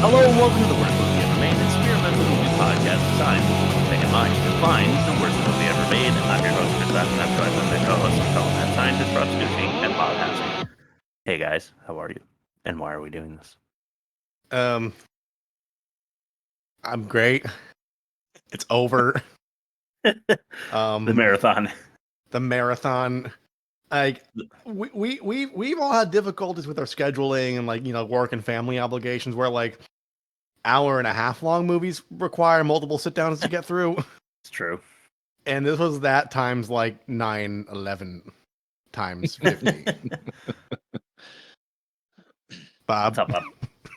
Hello and welcome to the Worst Movie Ever Made, an experimental movie podcast designed with take in mind to find the worst movie ever made. I'm your host, Chris Bass, and I'm joined by my co-hosts, fellow mad scientist, Rob Stussy, and Bob Hassing. Hey guys, how are you? And why are we doing this? I'm great. It's over. The marathon. The marathon. Like we've all had difficulties with our scheduling and work and family obligations where hour and a half long movies require multiple sit downs to get through. It's true. And this was that times 9, 11 times 50. Bob. What's up, Bob?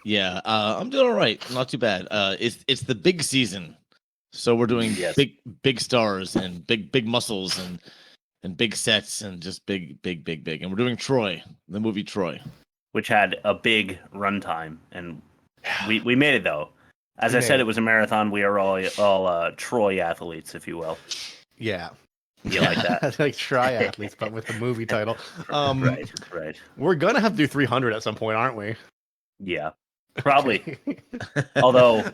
Yeah, I'm doing all right. Not too bad. It's the big season, so we're doing big stars and big muscles and big sets and just big. And we're doing Troy, the movie Troy, which had a big runtime, and we made it though. As I said, it was a marathon. We are all Troy athletes, if you will. Yeah. You like that? Like triathletes, but with the movie title. Right. We're gonna have to do 300 at some point, aren't we? Yeah, probably. Although,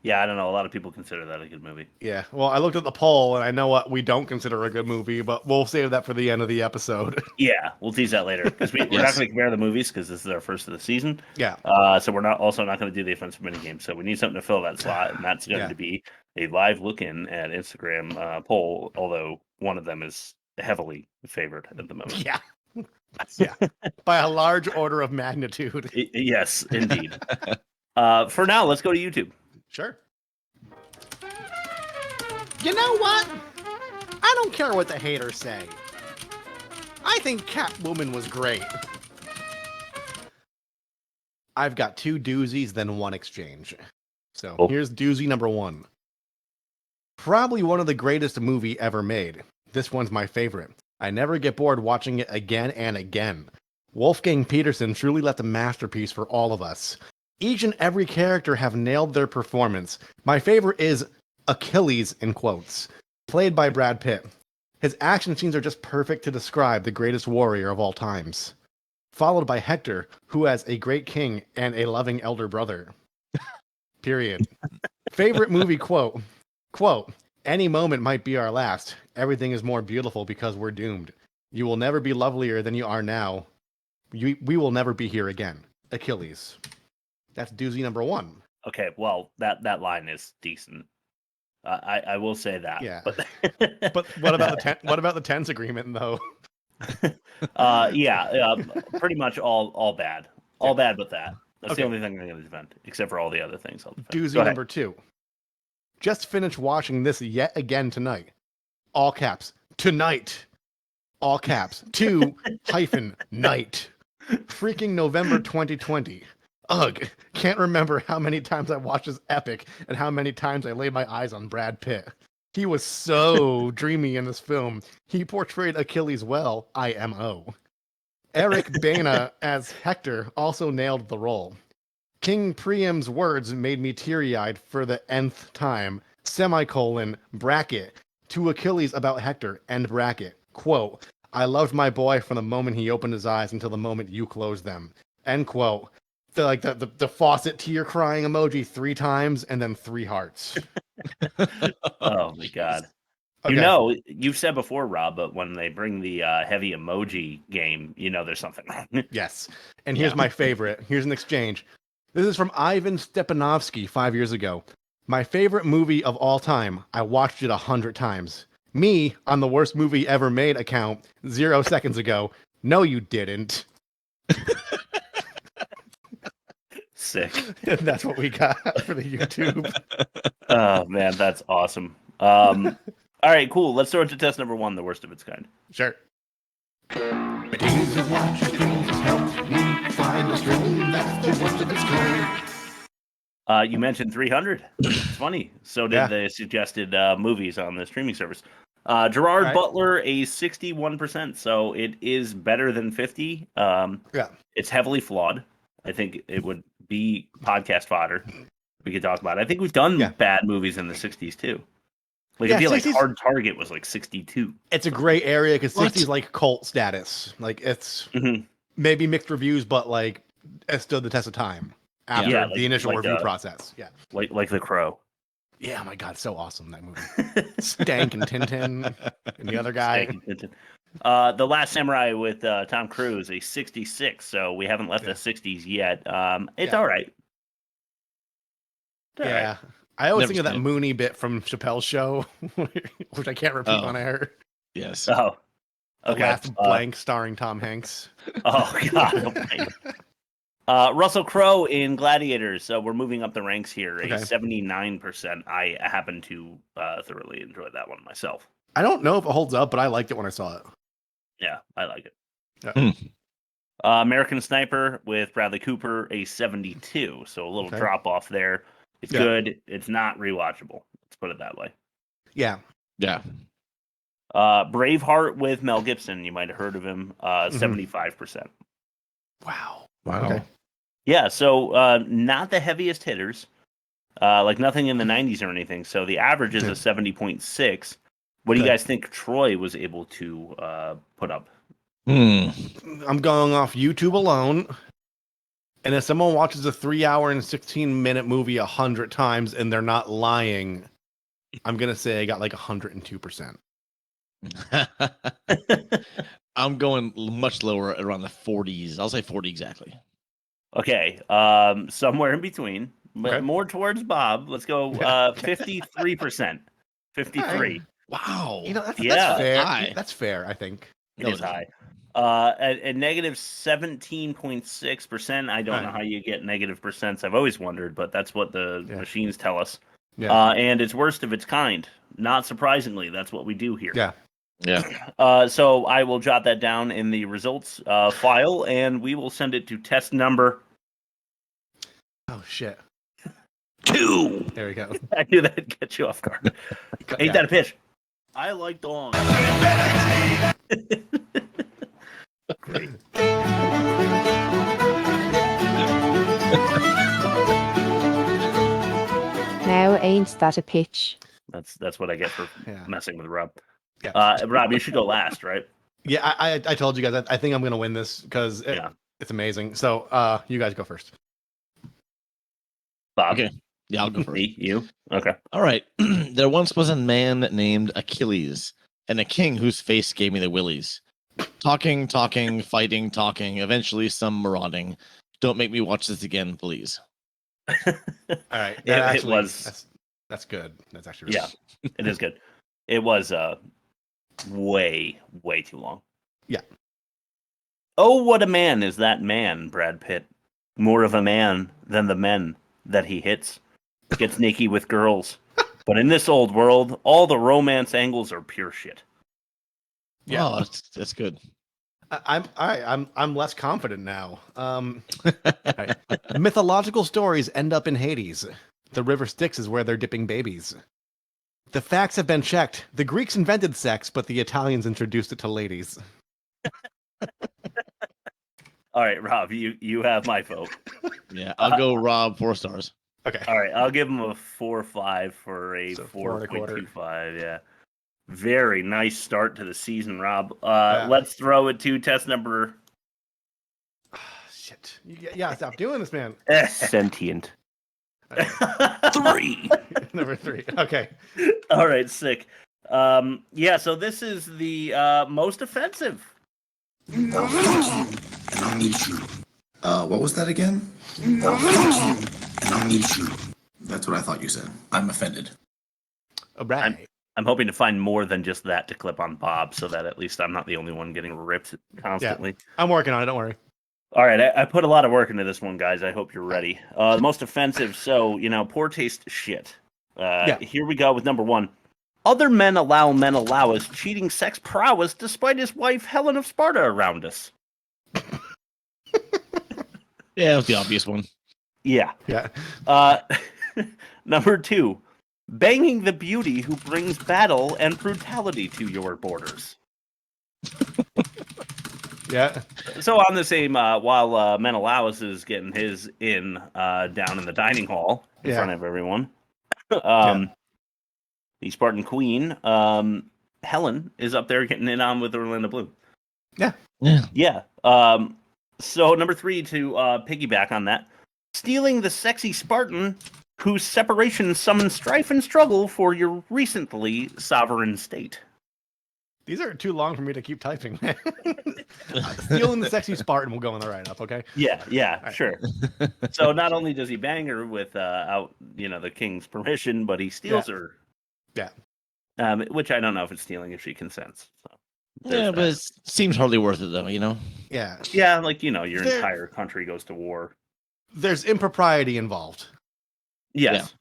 yeah, I don't know. A lot of people consider that a good movie. Yeah. Well, I looked at the poll, and I know what we don't consider a good movie, but we'll save that for the end of the episode. Yeah, we'll tease that later because we're not going to compare the movies because this is our first of the season. Yeah. So we're not going to do the offensive minigame. So we need something to fill that slot, and that's going to be a live look-in at Instagram poll. Although one of them is heavily favored at the moment. Yeah. Yeah, by a large order of magnitude. Yes, indeed. For now, let's go to YouTube. Sure. You know what? I don't care what the haters say. I think Catwoman was great. I've got 2 doozies, then 1 exchange. So Here's doozy number 1. Probably one of the greatest movie ever made. This one's my favorite. I never get bored watching it again and again. Wolfgang Petersen truly left a masterpiece for all of us. Each and every character have nailed their performance. My favorite is Achilles, in quotes, played by Brad Pitt. His action scenes are just perfect to describe the greatest warrior of all times. Followed by Hector, who has a great king and a loving elder brother. Period. Favorite movie quote. Quote, any moment might be our last. Everything is more beautiful because we're doomed. You will never be lovelier than you are now. We will never be here again. Achilles. That's doozy number 1. Okay, well, that line is decent. I will say that. Yeah. But what about the tense agreement though? Pretty much all bad. All bad but that. That's the only thing I'm going to defend, except for all the other things I'll defend. Doozy number 2. Just finished watching this yet again tonight. All caps. Tonight. All caps. 2-night. Freaking November 2020. Ugh. Can't remember how many times I watched this epic and how many times I laid my eyes on Brad Pitt. He was so dreamy in this film. He portrayed Achilles well, IMO. Eric Bana as Hector also nailed the role. King Priam's words made me teary-eyed for the nth time. Semicolon, bracket, to Achilles about Hector, end bracket. Quote, I loved my boy from the moment he opened his eyes until the moment you closed them. End quote. The faucet tear crying emoji 3 times and then 3 hearts. Oh my God. Okay. You know, you've said before, Rob, but when they bring the heavy emoji game, there's something wrong. Yes. And here's my favorite. Here's an exchange. This is from Ivan Stepanovsky 5 years ago. My favorite movie of all time. I watched it 100 times. Me on the worst movie ever made account 0 seconds ago. No, you didn't. Sick. That's what we got for the YouTube. Oh, man, that's awesome. All right, cool. Let's throw it to test number 1, the worst of its kind. Sure. You mentioned 300. It's funny. So did the suggested movies on the streaming service. Gerard Butler, a 61%. So it is better than 50. It's heavily flawed. I think it would be podcast fodder. We could talk about it. I think we've done bad movies in the 60s too. Like, I feel 60s, like Hard Target was like 62. It's a gray area because 60s like cult status. Like, it's maybe mixed reviews, but like it stood the test of time. after the initial review process. Yeah, like The Crow. Yeah, my God, so awesome that movie. Stank and Tintin and the other guy. The Last Samurai with Tom Cruise, a 66. So we haven't left the 60s yet. It's all right. All right. I always think of that Mooney bit from Chappelle's Show, which I can't repeat on air. Yes. Oh, okay. The Last Blank, starring Tom Hanks. Oh God. Russell Crowe in Gladiators. So we're moving up the ranks here. A 79%. I happen to thoroughly enjoy that one myself. I don't know if it holds up, but I liked it when I saw it. Yeah, I like it. Yeah. American Sniper with Bradley Cooper, a 72. So a little drop off there. It's good. It's not rewatchable. Let's put it that way. Yeah. Yeah. Braveheart with Mel Gibson. You might have heard of him. 75%. Wow. Okay. Yeah, so not the heaviest hitters. Like nothing in the 90s or anything. So the average is a 70.6. What do you guys think Troy was able to put up? I'm going off YouTube alone. And if someone watches a 3-hour and 16-minute movie 100 times and they're not lying, I'm going to say I got like 102%. I'm going much lower, around the 40s. I'll say 40 exactly. Okay, somewhere in between, but more towards Bob. Let's go 53%. 53. Wow. That's fair. That's fair, I think. It is high. At negative 17.6%. I don't know how you get negative percents. I've always wondered, but that's what the machines tell us. Yeah. And it's worst of its kind. Not surprisingly, that's what we do here. Yeah. Yeah. So I will jot that down in the results file, and we will send it to test number. Oh shit. 2. There we go. I knew that'd get you off guard. Ain't that a pitch? I like dogs. Great. Now ain't that a pitch? That's what I get for messing with Rob. Yeah. Rob, you should go last, right? Yeah, I told you guys I think I'm gonna win this because it's amazing. So you guys go first. Bob. Okay. Yeah, I'll go first. Me, you? Okay. All right. There once was a man named Achilles, and a king whose face gave me the willies. Talking, fighting, talking, eventually some marauding. Don't make me watch this again, please. All right. It was. That's good. That's actually really good. It is good. It was way too long. Yeah. Oh, what a man is that man, Brad Pitt. More of a man than the men that he hits. Gets sneaky with girls. But in this old world, all the romance angles are pure shit. Yeah, oh, that's good. I'm less confident now. Right. Mythological stories end up in Hades. The river Styx is where they're dipping babies. The facts have been checked. The Greeks invented sex, but the Italians introduced it to ladies. All right, Rob, you have my vote. Yeah, I'll go Rob 4 stars. Okay. All right, I'll give him a 4.5 for a 4.25. Yeah. Very nice start to the season, Rob. Let's throw it to test number. Shit. Yeah, stop doing this, man. Sentient. 3. Number 3. Okay. All right, sick. So this is the most offensive. And I'll need you. What was that again? And I'll need you. That's what I thought you said. I'm offended. All right. I'm hoping to find more than just that to clip on Bob, so that at least I'm not the only one getting ripped constantly. Yeah, I'm working on it. Don't worry. All right, I put a lot of work into this one, guys. I hope you're ready. The most offensive, so, poor taste shit. Here we go with number 1. Other men allow us cheating sex prowess despite his wife Helen of Sparta around us. Yeah, that was the obvious one. Yeah. Number 2. Banging the beauty who brings battle and brutality to your borders. Yeah. So on the same, while Menelaus is getting his in down in the dining hall in front of everyone, the Spartan queen, Helen, is up there getting it on with Orlando Bloom. Yeah. So number 3, to piggyback on that, Stealing the sexy Spartan whose separation summons strife and struggle for your recently sovereign state. These are too long for me to keep typing. Stealing the sexy Spartan will go in the write-up, okay? Yeah, right. sure. So not only does he bang her without the king's permission, but he steals her. Yeah. Which I don't know if it's stealing if she consents. So yeah, but it seems hardly worth it though, Yeah. Yeah, like your entire country goes to war. There's impropriety involved. Yes.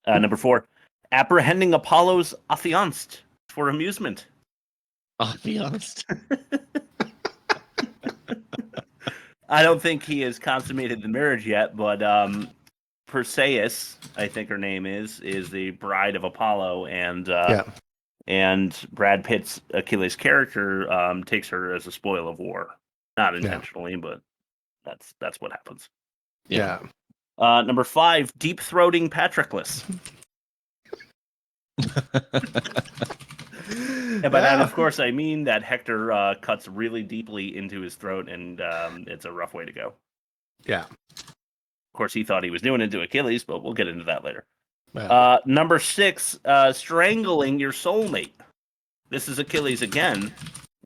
Yeah. Number 4, apprehending Apollo's affianced for amusement. I'll be honest. I don't think he has consummated the marriage yet, but Perseus, I think her name is the bride of Apollo, and Brad Pitt's Achilles character takes her as a spoil of war, not intentionally, but that's what happens. Yeah. Number 5, deep throating Patroclus. And by that, of course, I mean that Hector cuts really deeply into his throat, and it's a rough way to go. Yeah. Of course, he thought he was doing it to Achilles, but we'll get into that later. Yeah. Number 6, strangling your soulmate. This is Achilles again,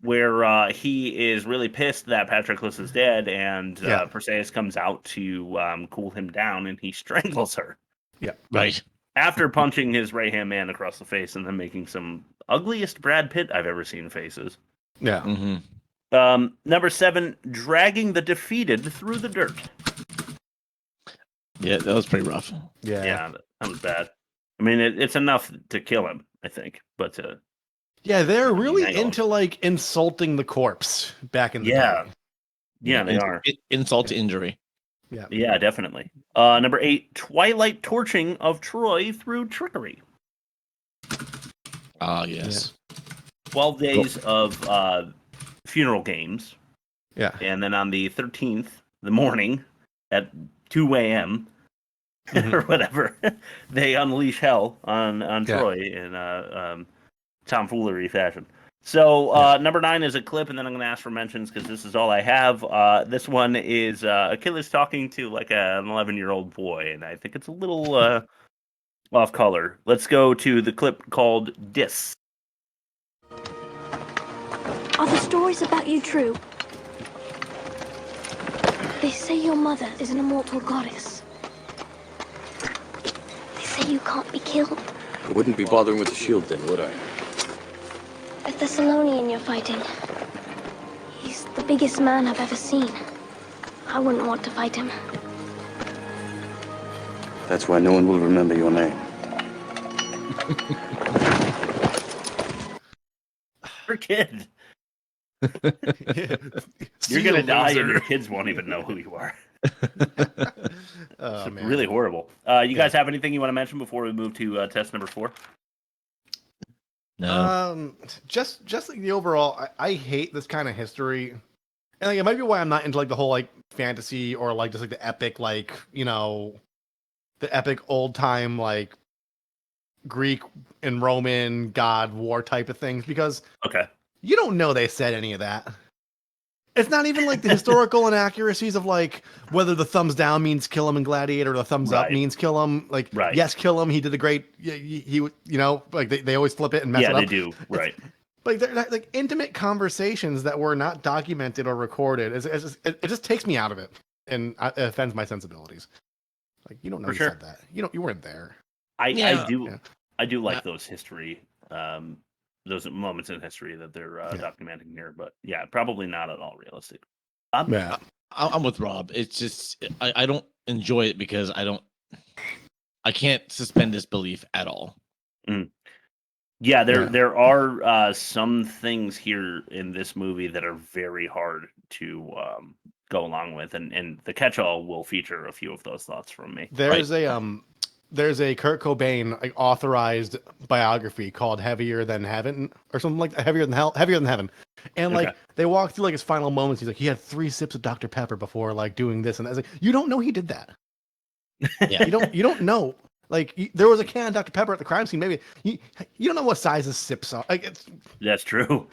where he is really pissed that Patroclus is dead, and Perseus comes out to cool him down, and he strangles her. Yeah. Right. After punching his right-hand man across the face and then making some ugliest Brad Pitt I've ever seen faces. Yeah. Mm-hmm. Number 7, dragging the defeated through the dirt. Yeah, that was pretty rough. Yeah, that was bad. I mean, it's enough to kill him, I think, but yeah, they're really into like insulting the corpse back in the day. Yeah, they are. Insult to injury. Yeah, definitely. Number 8, Twilight torching of Troy through trickery. Yes. 12 days of funeral games. Yeah. And then on the 13th, the morning, at 2 a.m., or whatever, they unleash hell on Troy in tomfoolery fashion. So number 9 is a clip, and then I'm going to ask for mentions because this is all I have. This one is Achilles talking to like an 11-year-old boy, and I think it's a little off color. Let's go to the clip called Dis. Are the stories about you true? They say your mother is an immortal goddess. They say you can't be killed. I wouldn't be bothering with the shield then, would I? A Thessalonian you're fighting. He's the biggest man I've ever seen. I wouldn't want to fight him. That's why no one will remember your name. Poor kid. You're going to die and your kids won't even know who you are. Oh, man. Really horrible. You guys have anything you want to mention before we move to test number 4? No. Just like the overall, I hate this kind of history, and like it might be why I'm not into like the whole like fantasy or like just like the epic like the epic old time like Greek and Roman god war type of things, because you don't know they said any of that. It's not even like the historical inaccuracies of like whether the thumbs down means kill him in Gladiator or the thumbs up means kill him. Like, yes, kill him. He did a great. He like they always flip it and mess it up. Yeah, they do. Right. Like they're like intimate conversations that were not documented or recorded. It just takes me out of it, and it offends my sensibilities. Like you don't know you said that. You weren't there. I do like those history. Those moments in history that they're documenting here, but yeah, probably not at all realistic. I'm with Rob. It's just I don't enjoy it because I can't suspend disbelief at all. Yeah, there are some things here in this movie that are very hard to go along with, and the catch-all will feature a few of those thoughts from me. There's a Kurt Cobain like authorized biography called Heavier Than Heaven or something like that. Heavier Than Heaven. And like they walk through like his final moments. He's like, he had 3 sips of Dr. Pepper before like doing this and that. It's like, you don't know he did that. Yeah. You don't know. Like there was a can of Dr. Pepper at the crime scene. Maybe you don't know what size his sips are. Like that's true.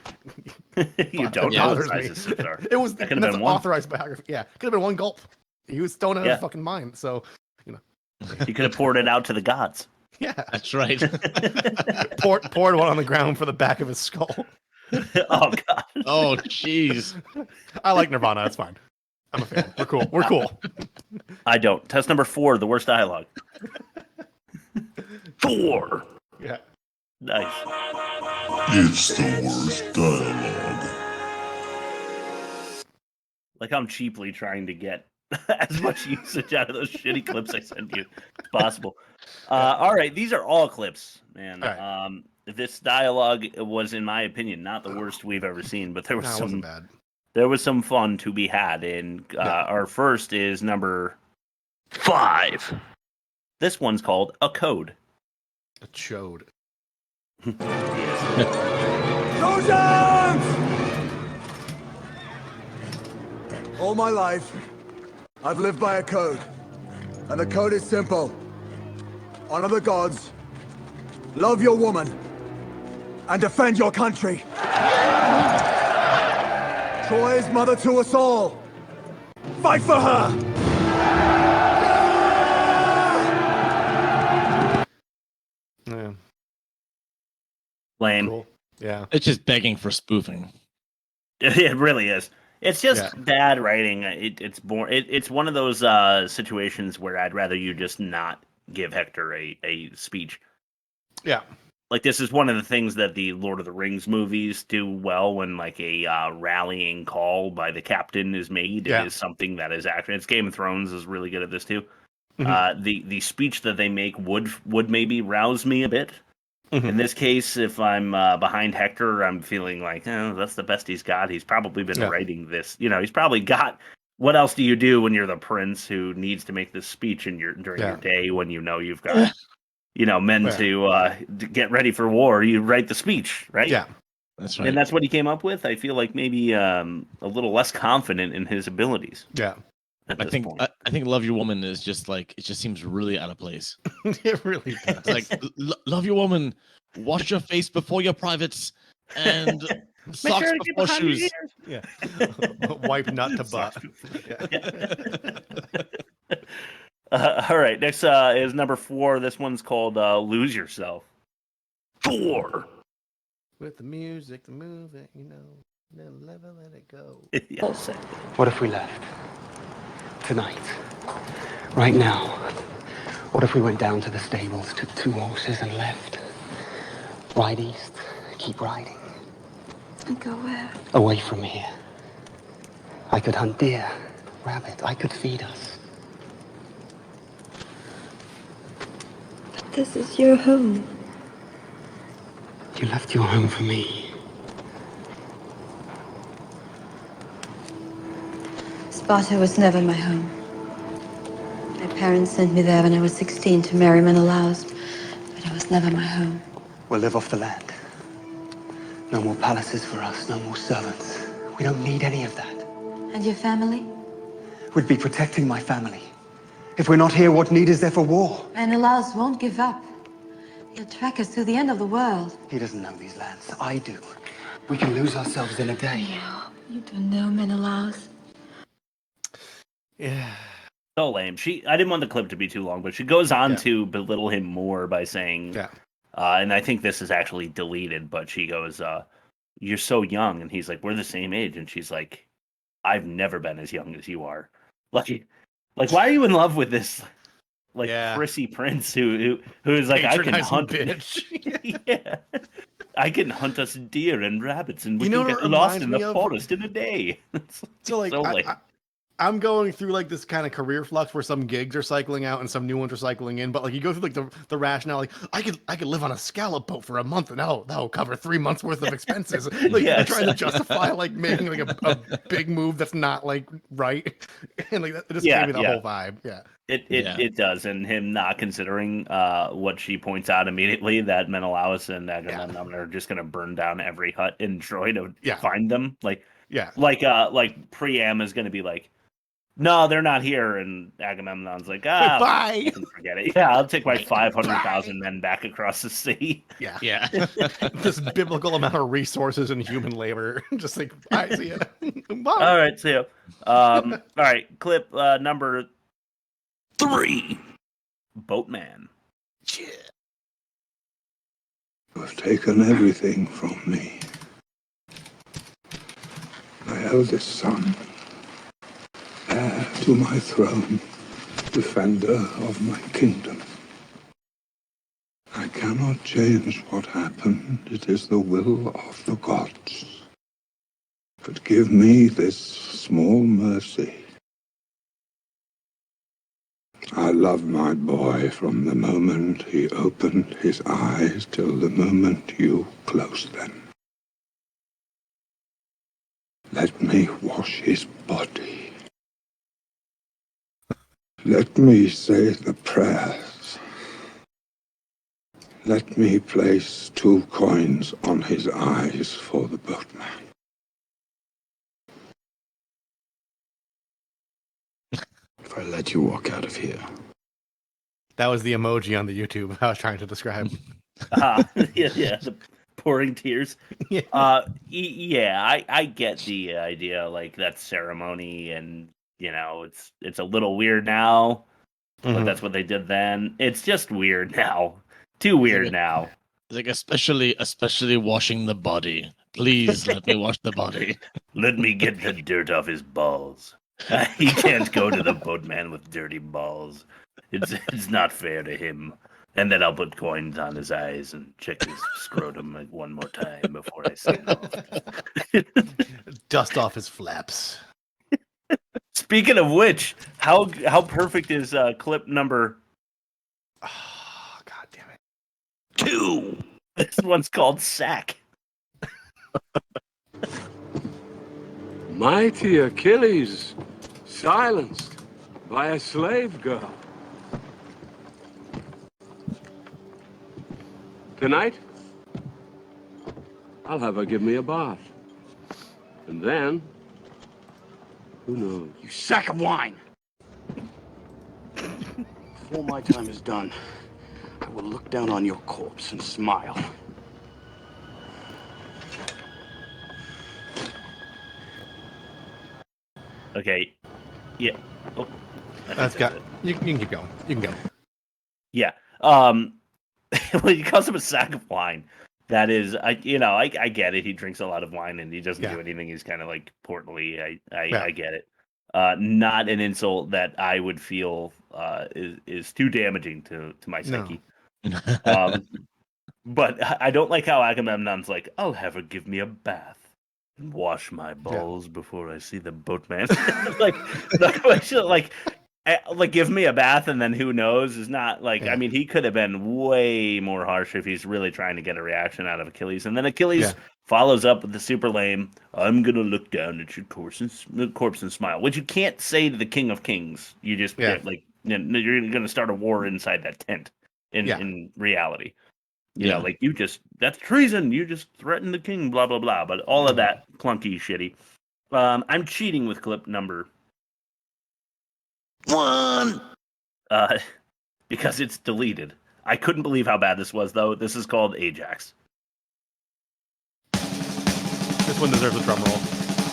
You don't know what size his sips are. It was that's an authorized biography. Yeah, could have been 1 gulp. He was stoned out of his fucking mind. So, he could have poured it out to the gods. Yeah, that's right. poured one on the ground for the back of his skull. Oh god. Oh jeez. I like Nirvana. That's fine. I'm a fan. We're cool. We're cool. I don't. Test number 4, the worst dialogue. 4. Yeah. Nice. It's the worst dialogue. Like I'm cheaply trying to get as much usage out of those shitty clips I sent you as possible. All right, these are all clips, man. Right. This dialogue was, in my opinion, not the worst we've ever seen, but there was It wasn't bad. There was some fun to be had. And our first is number 5. This one's called A Code. A chode. All my life, I've lived by a code. And the code is simple. Honor the gods, love your woman, and defend your country. Troy is mother to us all. Fight for her! Yeah. Lame. Cool. Yeah. It's just begging for spoofing. It really is. It's just bad writing. It's boring. It's one of those situations where I'd rather you just not give Hector a speech. Yeah. Like, this is one of the things that the Lord of the Rings movies do well, when like a rallying call by the captain is made. Yeah. It is something that is actually. It's Game of Thrones is really good at this too. Mm-hmm. The speech that they make would maybe rouse me a bit. Mm-hmm. In this case, if I'm behind Hector, I'm feeling like, that's the best he's got. He's probably been writing this. He's probably got. What else do you do when you're the prince who needs to make this speech during your day when you've got men to get ready for war? You write the speech, right? Yeah, that's right. And that's what he came up with. I feel like maybe a little less confident in his abilities. Yeah. I think "Love Your Woman" is just like, it just seems really out of place. It really does. It's like, love your woman, wash your face before your privates, and socks before shoes. Yeah. Wipe nut to butt. All right, next is number 4. This one's called "Lose Yourself." 4. With the music, the movie, never let it go. Yes. What if we left? Tonight. Right now. What if we went down to the stables, took 2 horses and left? Ride east, keep riding. And go where? Away from here. I could hunt deer, rabbit, I could feed us. But this is your home. You left your home for me. Sparta was never my home. My parents sent me there when I was 16 to marry Menelaus, but it was never my home. We'll live off the land. No more palaces for us, no more servants. We don't need any of that. And your family? We'd be protecting my family. If we're not here, what need is there for war? Menelaus won't give up. He'll track us through the end of the world. He doesn't know these lands. I do. We can lose ourselves in a day. No, you don't know Menelaus. Yeah. So lame. I didn't want the clip to be too long, but she goes on to belittle him more by saying, and I think this is actually deleted, but she goes, "You're so young," and he's like, "We're the same age," and she's like, "I've never been as young as you are." Like, why are you in love with this, prissy prince who is like, I can hunt, bitch. Yeah, I can hunt us deer and rabbits, and we can get lost in the forest in a day. So like, I'm going through like this kind of career flux where some gigs are cycling out and some new ones are cycling in, but like you go through like the rationale, like I could live on a scallop boat for a month and that'll cover 3 months worth of expenses. Like you're trying to justify like making like a big move that's not like right, and like that just gave me the whole vibe. Yeah. It does, and him not considering what she points out immediately, that Menelaus and Agamemnon are just going to burn down every hut in Troy to find them. Like Priam is going to be like, no, they're not here. And Agamemnon's like, bye. Forget it. Yeah, I'll take my 500,000 men back across the sea. Yeah. This biblical amount of resources and human labor. Just like, I see it. Bye. All right, see ya. All right, clip number 3. Boatman. You have taken everything from me. My eldest son, heir to my throne, defender of my kingdom. I cannot change what happened. It is the will of the gods. But give me this small mercy. I loved my boy from the moment he opened his eyes till the moment you closed them. Let me wash his body. Let me say the prayers. Let me place 2 coins on his eyes for the boatman. If I let you walk out of here. That was the emoji on the YouTube I was trying to describe. Yeah, the pouring tears. Yeah. I get the idea, like that ceremony, and it's a little weird now, but that's what they did then. It's just weird now. Too weird now. It's like especially washing the body. Please let me wash the body. Let me get the dirt off his balls. He can't go to the boatman with dirty balls. It's not fair to him. And then I'll put coins on his eyes and check his scrotum like 1 more time before I sign off. Dust off his flaps. Speaking of which, how perfect is clip number? Oh, God damn it! 2. This one's called Sack. Mighty Achilles, silenced by a slave girl. Tonight, I'll have her give me a bath. And then, who knows? You sack of wine! Before my time is done, I will look down on your corpse and smile. Okay. Yeah. Oh, That's got. You can keep going. You can go. Yeah. When he calls him a sack of wine, that is, I get it. He drinks a lot of wine and he doesn't do anything. He's kind of like portly. I get it. Not an insult that I would feel is too damaging to my psyche. But I don't like how Agamemnon's like, I'll have her give me a bath and wash my balls before I see the boatman. like give me a bath and then who knows is not like, I mean, he could have been way more harsh if he's really trying to get a reaction out of Achilles. And then Achilles follows up with the super lame, I'm going to look down at your corpse and smile, which you can't say to the King of Kings. You just you're going to start a war inside that tent in reality. You know, like that's treason. You just threatened the king, blah, blah, blah. But all of that clunky shitty. I'm cheating with clip number 1 because it's deleted. I couldn't believe how bad this was, though. This is called Ajax. This one deserves a drum roll.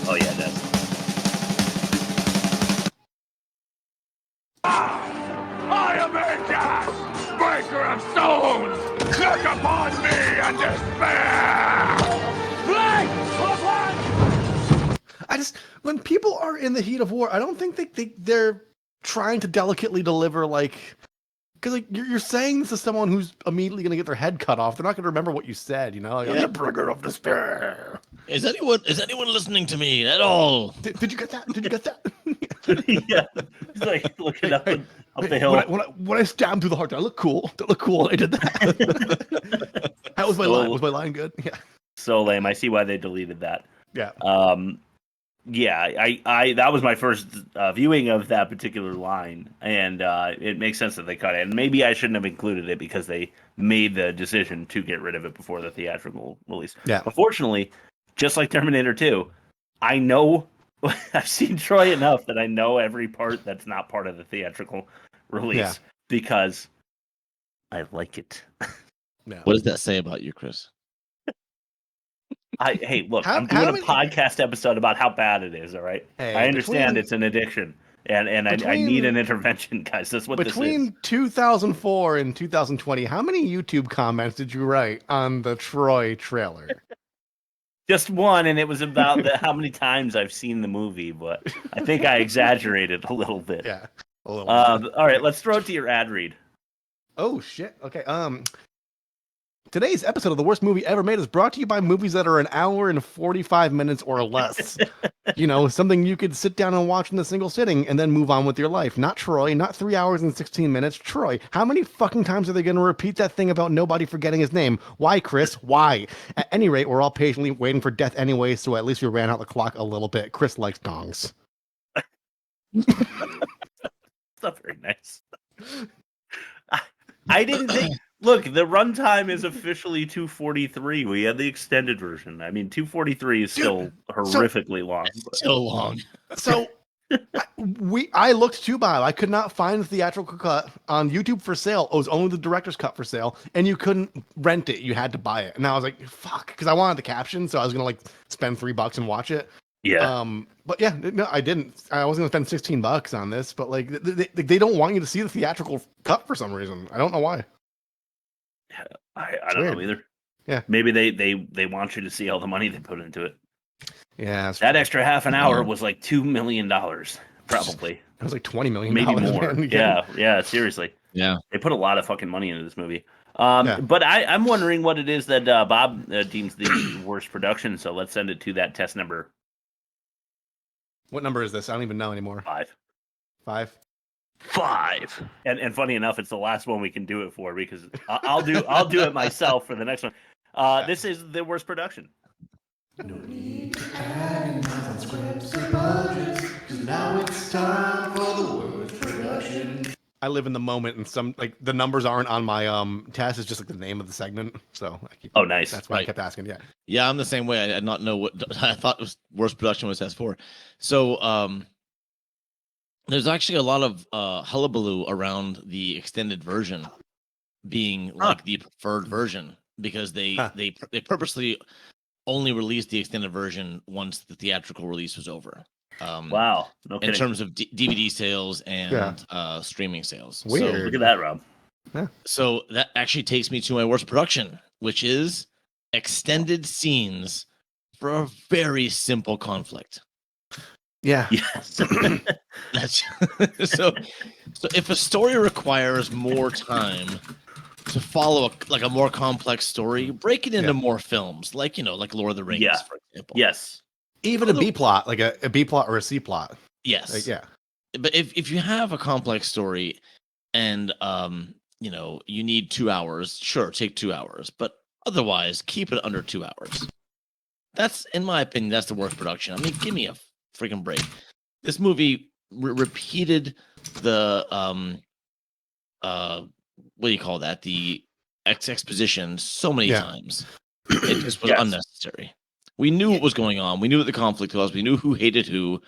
Oh, yeah, it does. I am Ajax, breaker of stones! Look upon me and despair! When people are in the heat of war, I don't think they're trying to delicately deliver, like, because like you're saying this to someone who's immediately going to get their head cut off. They're not going to remember what you said, I'm the breaker of despair. Is anyone listening to me at all? Did you get that? Did you get that? Yeah, he's like looking up the hill. When I stabbed through the heart, did I look cool? Did I look cool? I did that. How was my line? Was my line good? Yeah. So lame. I see why they deleted that. Yeah. I that was my first viewing of that particular line, and it makes sense that they cut it. And maybe I shouldn't have included it because they made the decision to get rid of it before the theatrical release. Yeah. Unfortunately, just like Terminator 2, I know I've seen Troy enough that I know every part that's not part of the theatrical release because I like it. What does that say about you, Chris? Hey, look, I'm doing a podcast episode about how bad it is. All right, Hey, I understand it's an addiction, and I need an intervention, guys. That's what this is. Between 2004 and 2020, how many YouTube comments did you write on the Troy trailer? Just one, and it was about how many times I've seen the movie, but I think I exaggerated a little bit. Yeah, a little bit. All right, let's throw it to your ad read. Oh shit. Okay. Today's episode of The Worst Movie Ever Made is brought to you by movies that are an hour and 45 minutes or less. Something you could sit down and watch in a single sitting and then move on with your life. Not Troy, not 3 hours and 16 minutes. Troy, how many fucking times are they going to repeat that thing about nobody forgetting his name? Why, Chris? Why? At any rate, we're all patiently waiting for death anyway, so at least we ran out the clock a little bit. Chris likes dongs. That's not very nice. I didn't think... Look, the runtime is officially 2:43. We had the extended version. I mean, 2:43 is still horrifically long. So long. So I looked too, Bob. I could not find the theatrical cut on YouTube for sale. It was only the director's cut for sale, and you couldn't rent it. You had to buy it. And I was like, fuck, because I wanted the caption, so I was gonna spend $3 and watch it. Yeah. But yeah, no, I didn't. I was gonna spend $16 on this, but they don't want you to see the theatrical cut for some reason. I don't know why. I don't know either. Yeah. Maybe they want you to see all the money they put into it. Yeah. That extra half an hour was like $2 million, probably. It was like $20 million. Maybe more. Man. Yeah, seriously. Yeah. They put a lot of fucking money into this movie. But I'm wondering what it is that Bob deems the worst production, so let's send it to that test number. What number is this? I don't even know anymore. 5. 5? 5. And funny enough, it's the last one we can do it for because I'll do it myself for the next one. This is the worst production. No need to agonize on scripts and budgets, 'cause now it's time for the worst production. I live in the moment, and some the numbers aren't on my test. It's just the name of the segment. So I keep. Oh, nice. That's why I kept asking. Yeah. Yeah, I'm the same way. I did not know what I thought was worst production was S4. So there's actually a lot of hullabaloo around the extended version being the preferred version because they purposely only released the extended version once the theatrical release was over. Wow. No kidding. In terms of DVD sales and streaming sales. Weird. So, look at that, Rob. Yeah. So that actually takes me to my worst production, which is extended scenes for a very simple conflict. Yeah. Yes. That's so if a story requires more time to follow a more complex story, break it into more films, like Lord of the Rings, for example. Yes. Even a B plot, like a B plot or a C plot. Yes. Yeah. But if you have a complex story and you need 2 hours, sure, take 2 hours, but otherwise keep it under 2 hours. That's, in my opinion, that's the worst production. I mean, give me a freaking break. This movie repeated the what do you call that? The exposition so many times. It just was unnecessary. We knew what was going on. We knew what the conflict was. We knew who hated who.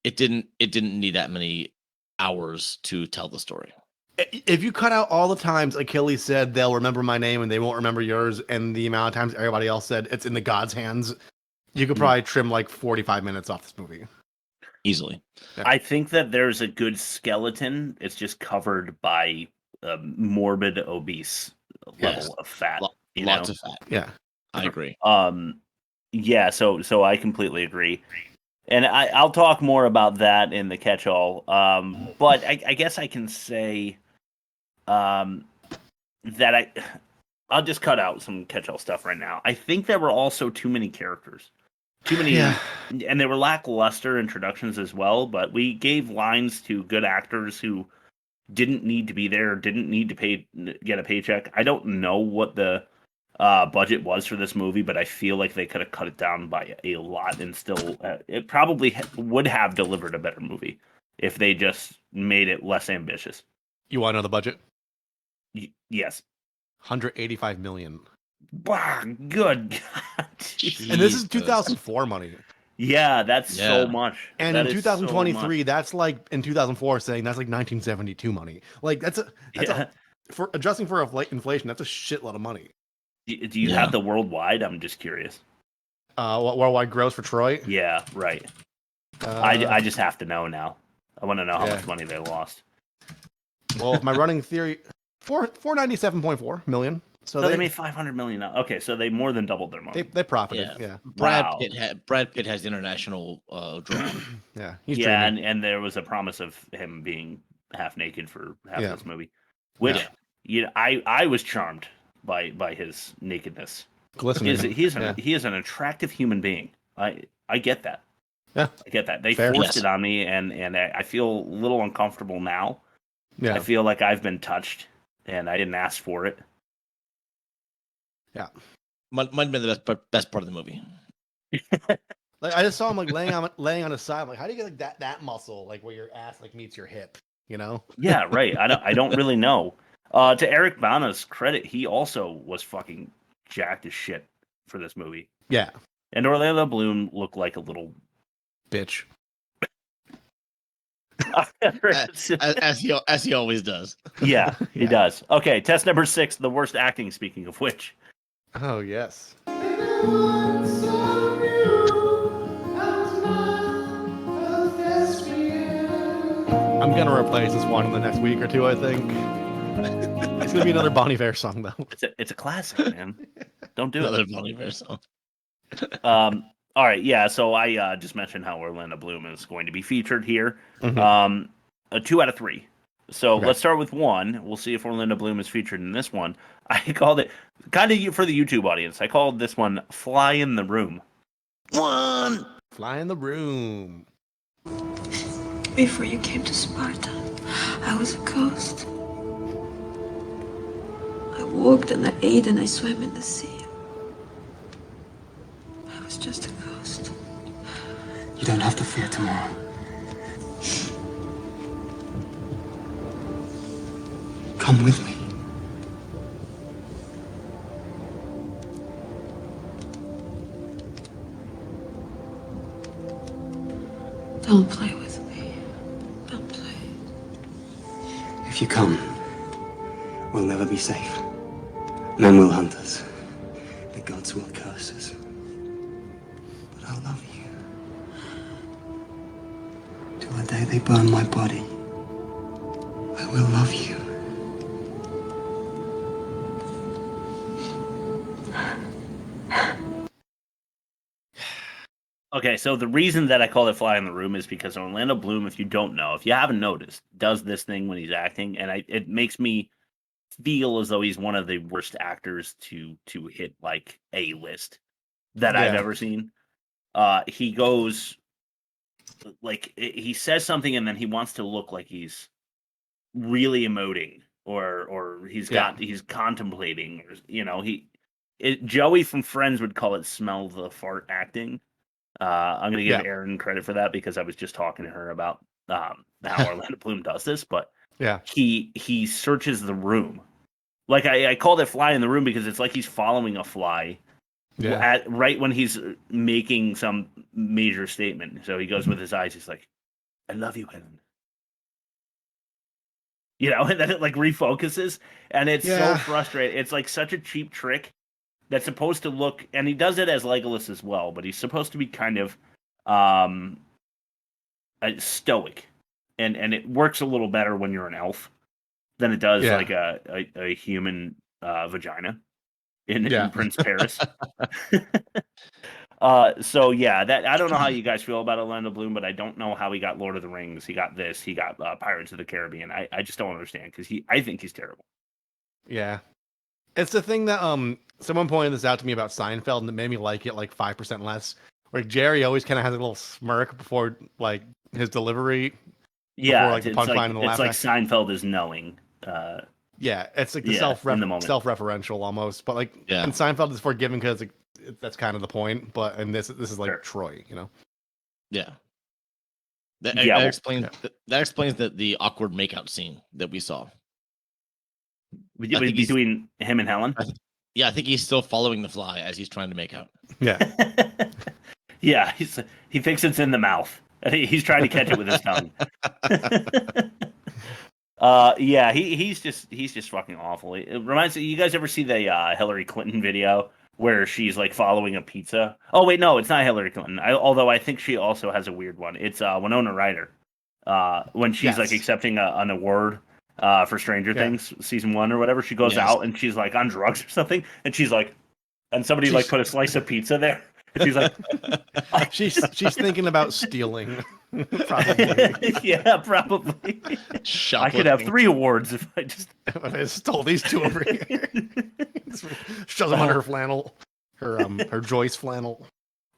It didn't need that many hours to tell the story. If you cut out all the times Achilles said they'll remember my name and they won't remember yours, and the amount of times everybody else said it's in the God's hands, you could probably trim 45 minutes off this movie. Easily. Yeah. I think that there's a good skeleton. It's just covered by a morbid, obese level of fat. Lots of fat. Yeah. I agree. Yeah, so I completely agree. And I'll talk more about that in the catch-all. But I guess I can say that I'll just cut out some catch-all stuff right now. I think there were also too many characters. Too many, and they were lackluster introductions as well, but we gave lines to good actors who didn't need to be there, didn't need to get a paycheck. I don't know what the budget was for this movie, but I feel like they could have cut it down by a lot and still it probably would have delivered a better movie if they just made it less ambitious. You want to know the budget? Yes. $185 million. Wow, good God. And this is 2004 money. Yeah, that's so much. And that in is so 2023, much. that's like in 2004 saying that's like 1972 money. Like that's for adjusting for inflation, that's a shitload of money. Do you have the worldwide? I'm just curious. What worldwide gross for Troy? Yeah, right. I just have to know now. I want to know how much money they lost. Well, if my running theory, 497.4 million. So they made 500 million. Okay, so they more than doubled their money. They profited. Yeah. Brad Pitt has international draw. Yeah. He's and there was a promise of him being half naked for half of this movie, which I was charmed by his nakedness. Glistening. He is an attractive human being. I get that. Yeah, I get that. They forced it on me, and I feel a little uncomfortable now. Yeah, I feel like I've been touched, and I didn't ask for it. Yeah, might have been the best part of the movie. Like I just saw him like laying on his side. I'm like, how do you get like that muscle like where your ass like meets your hip? You know? Yeah, right. I don't really know. To Eric Bana's credit, he also was fucking jacked as shit for this movie. Yeah, and Orlando Bloom looked like a little bitch. as he always does. Yeah, he does. Okay, test number 6, the worst acting, speaking of which. Oh, yes. I'm going to replace this one in the next week or two, I think. It's going to be another Bon Iver song, though. It's a classic, man. Don't do another it. Bon Iver song. All right, yeah, so I just mentioned how Orlando Bloom is going to be featured here. Mm-hmm. A 2 out of 3. So let's start with 1. We'll see if Orlando Bloom is featured in this one. I called it, kind of for the YouTube audience, I called this one Fly in the Room. 1! Fly in the Room. Before you came to Sparta, I was a ghost. I walked and I ate and I swam in the sea. I was just a ghost. You don't have to fear tomorrow. Come with me. Don't play with me. Don't play. If you come, we'll never be safe. Men will hunt us. The gods will curse us. But I'll love you. Till the day they burn my body, I will love you. Okay, so the reason that I call it Fly in the Room is because Orlando Bloom, if you don't know, if you haven't noticed, does this thing when he's acting, and it makes me feel as though he's one of the worst actors to hit like a list that I've ever seen. He goes like he says something and then he wants to look like he's really emoting or he's contemplating, or you know, Joey from Friends would call it smell the fart acting. I'm going to give Erin credit for that because I was just talking to her about how Orlando Bloom does this, but he searches the room. Like I called it Fly in the Room because it's like he's following a fly right when he's making some major statement. So he goes with his eyes. He's like, I love you, Helen. You know, and then it like refocuses and it's so frustrating. It's like such a cheap trick. That's supposed to look, and he does it as Legolas as well, but he's supposed to be kind of stoic, and it works a little better when you're an elf than it does like a human vagina in Prince Paris. So that I don't know how you guys feel about Orlando Bloom, but I don't know how he got Lord of the Rings. He got this. He got Pirates of the Caribbean. I just don't understand because I think he's terrible. Yeah. It's the thing that someone pointed this out to me about Seinfeld and it made me like it like 5% less. Like Jerry always kind of has a little smirk before like his delivery. Yeah, before, like, the punchline and the laugh. It's like Seinfeld is knowing. Yeah, it's like the self-referential almost, but like in Seinfeld is forgiven because that's kind of the point. But and this is like Troy, you know. Yeah. That explains the awkward makeout scene that we saw. Between him and Helen? I think he's still following the fly as he's trying to make out. Yeah. Yeah, he thinks it's in the mouth. He's trying to catch it with his tongue. Yeah, he's just fucking awful. It reminds me. You guys ever see the Hillary Clinton video where she's like following a pizza? Oh wait, no, it's not Hillary Clinton. Although I think she also has a weird one. It's Winona Ryder. When she's like accepting an award for Stranger Things season 1 or whatever, she goes out and she's like on drugs or something, and she's like, and somebody like put a slice of pizza there. And she's like, she's thinking about stealing. Probably. Yeah, probably. I could have 3 awards if I stole these 2 over here. Shoves them on her flannel, her Joyce flannel.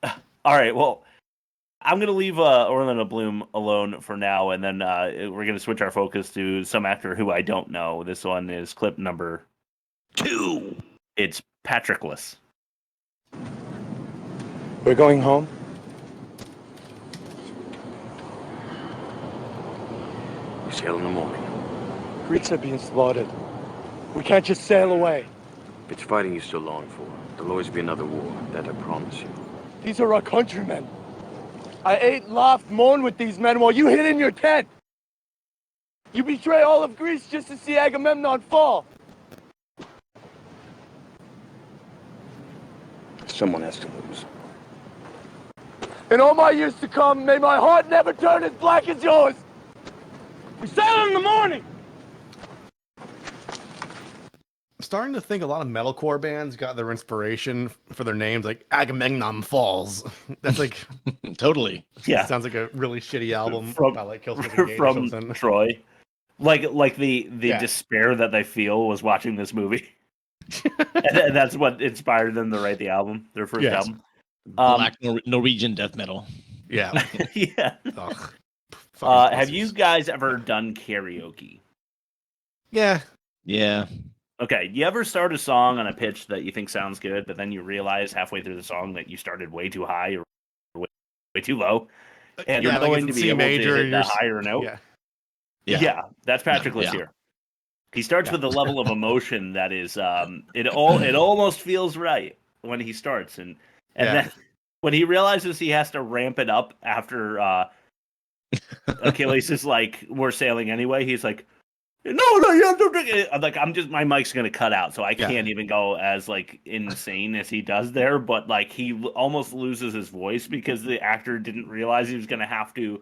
All right, well, I'm gonna leave Orlando Bloom alone for now, and then we're gonna switch our focus to some actor who I don't know. This one is clip number 2. It's Patroclus. We're going home? We sail in the morning. Greeks are being slaughtered. We can't just sail away. If it's fighting you still long for, there'll always be another war, that I promise you. These are our countrymen. I ate, laughed, mourned with these men while you hid in your tent. You betray all of Greece just to see Agamemnon fall. Someone has to lose. In all my years to come, may my heart never turn as black as yours. We sail in the morning. I'm starting to think a lot of metalcore bands got their inspiration for their names like Agamemnon Falls. That's like totally. Yeah, sounds like a really shitty album from like Killswitch from Troy. Like the despair that they feel was watching this movie. And that's what inspired them to write the album, their first album. Black Norwegian death metal. Yeah. Yeah. Have you guys ever done karaoke? Yeah. Yeah. Okay. You ever start a song on a pitch that you think sounds good, but then you realize halfway through the song that you started way too high or way too low, and you're going to be able to hit the higher note? Yeah. That's Patroclus here. He starts with a level of emotion that is it almost feels right when he starts, and then when he realizes he has to ramp it up after Achilles is like, we're sailing anyway, he's like, no, you have to drink it. I'm like, my mic's gonna cut out, so I can't even go as like insane as he does there. But like, he almost loses his voice because the actor didn't realize he was gonna have to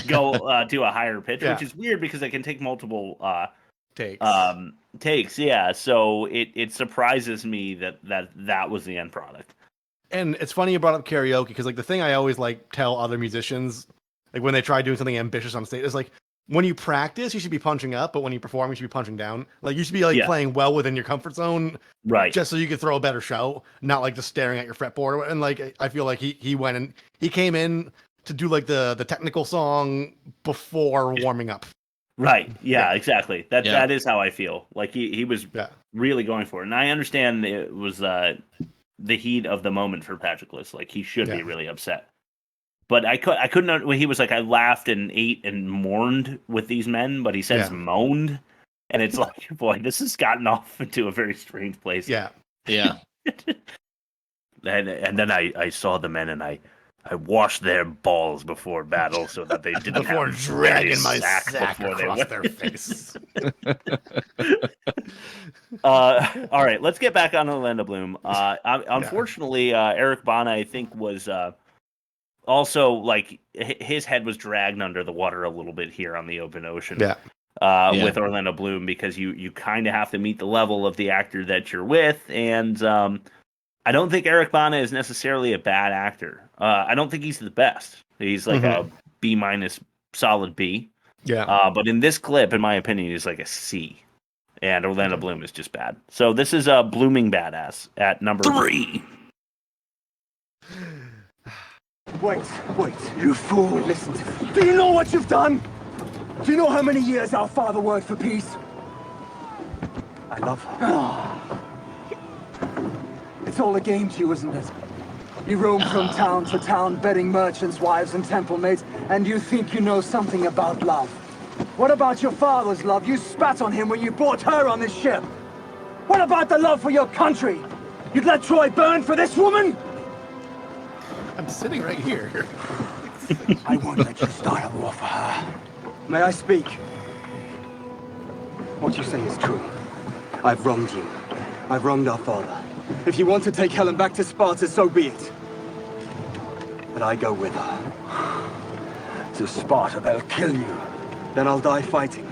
go to a higher pitch, which is weird because it can take multiple takes. Yeah, so it surprises me that was the end product. And it's funny you brought up karaoke because like the thing I always like tell other musicians, like when they try doing something ambitious on stage, is like when you practice you should be punching up, but when you perform you should be punching down. Like you should be like playing well within your comfort zone, right? Just so you could throw a better show, not like just staring at your fretboard. And like I feel like he went and he came in to do like the technical song before warming up. Right. Yeah, exactly. That is how I feel. Like he was really going for it. And I understand it was the heat of the moment for Patroclus. Like he should be really upset. But I couldn't when he was like, I laughed and ate and mourned with these men, but he says moaned. And it's like, boy, this has gotten off into a very strange place. Yeah. Yeah. and then I saw the men and I washed their balls before battle so that they didn't before have dragging my sack across their face. All right, let's get back on Orlando Bloom. Unfortunately, Eric Bana, I think, was also like his head was dragged under the water a little bit here on the open ocean. With Orlando Bloom, because you kind of have to meet the level of the actor that you're with, and I don't think Eric Bana is necessarily a bad actor. I don't think he's the best. He's like a B- solid B. Yeah. But in this clip, in my opinion, he's like a C. And Orlando Bloom is just bad. So this is a blooming badass at number 3. Wait, you fool. Listen to me. Do you know what you've done? Do you know how many years our father worked for peace? I love her. It's all a game to you, isn't it? You roam from town to town, betting merchants' wives and temple maids, and you think you know something about love. What about your father's love? You spat on him when you brought her on this ship. What about the love for your country? You'd let Troy burn for this woman? I'm sitting right here. I won't let you start a war for her. May I speak? What you say is true. I've wronged you. I've wronged our father. If you want to take Helen back to Sparta, so be it. But I go with her. To Sparta, they'll kill you. Then I'll die fighting.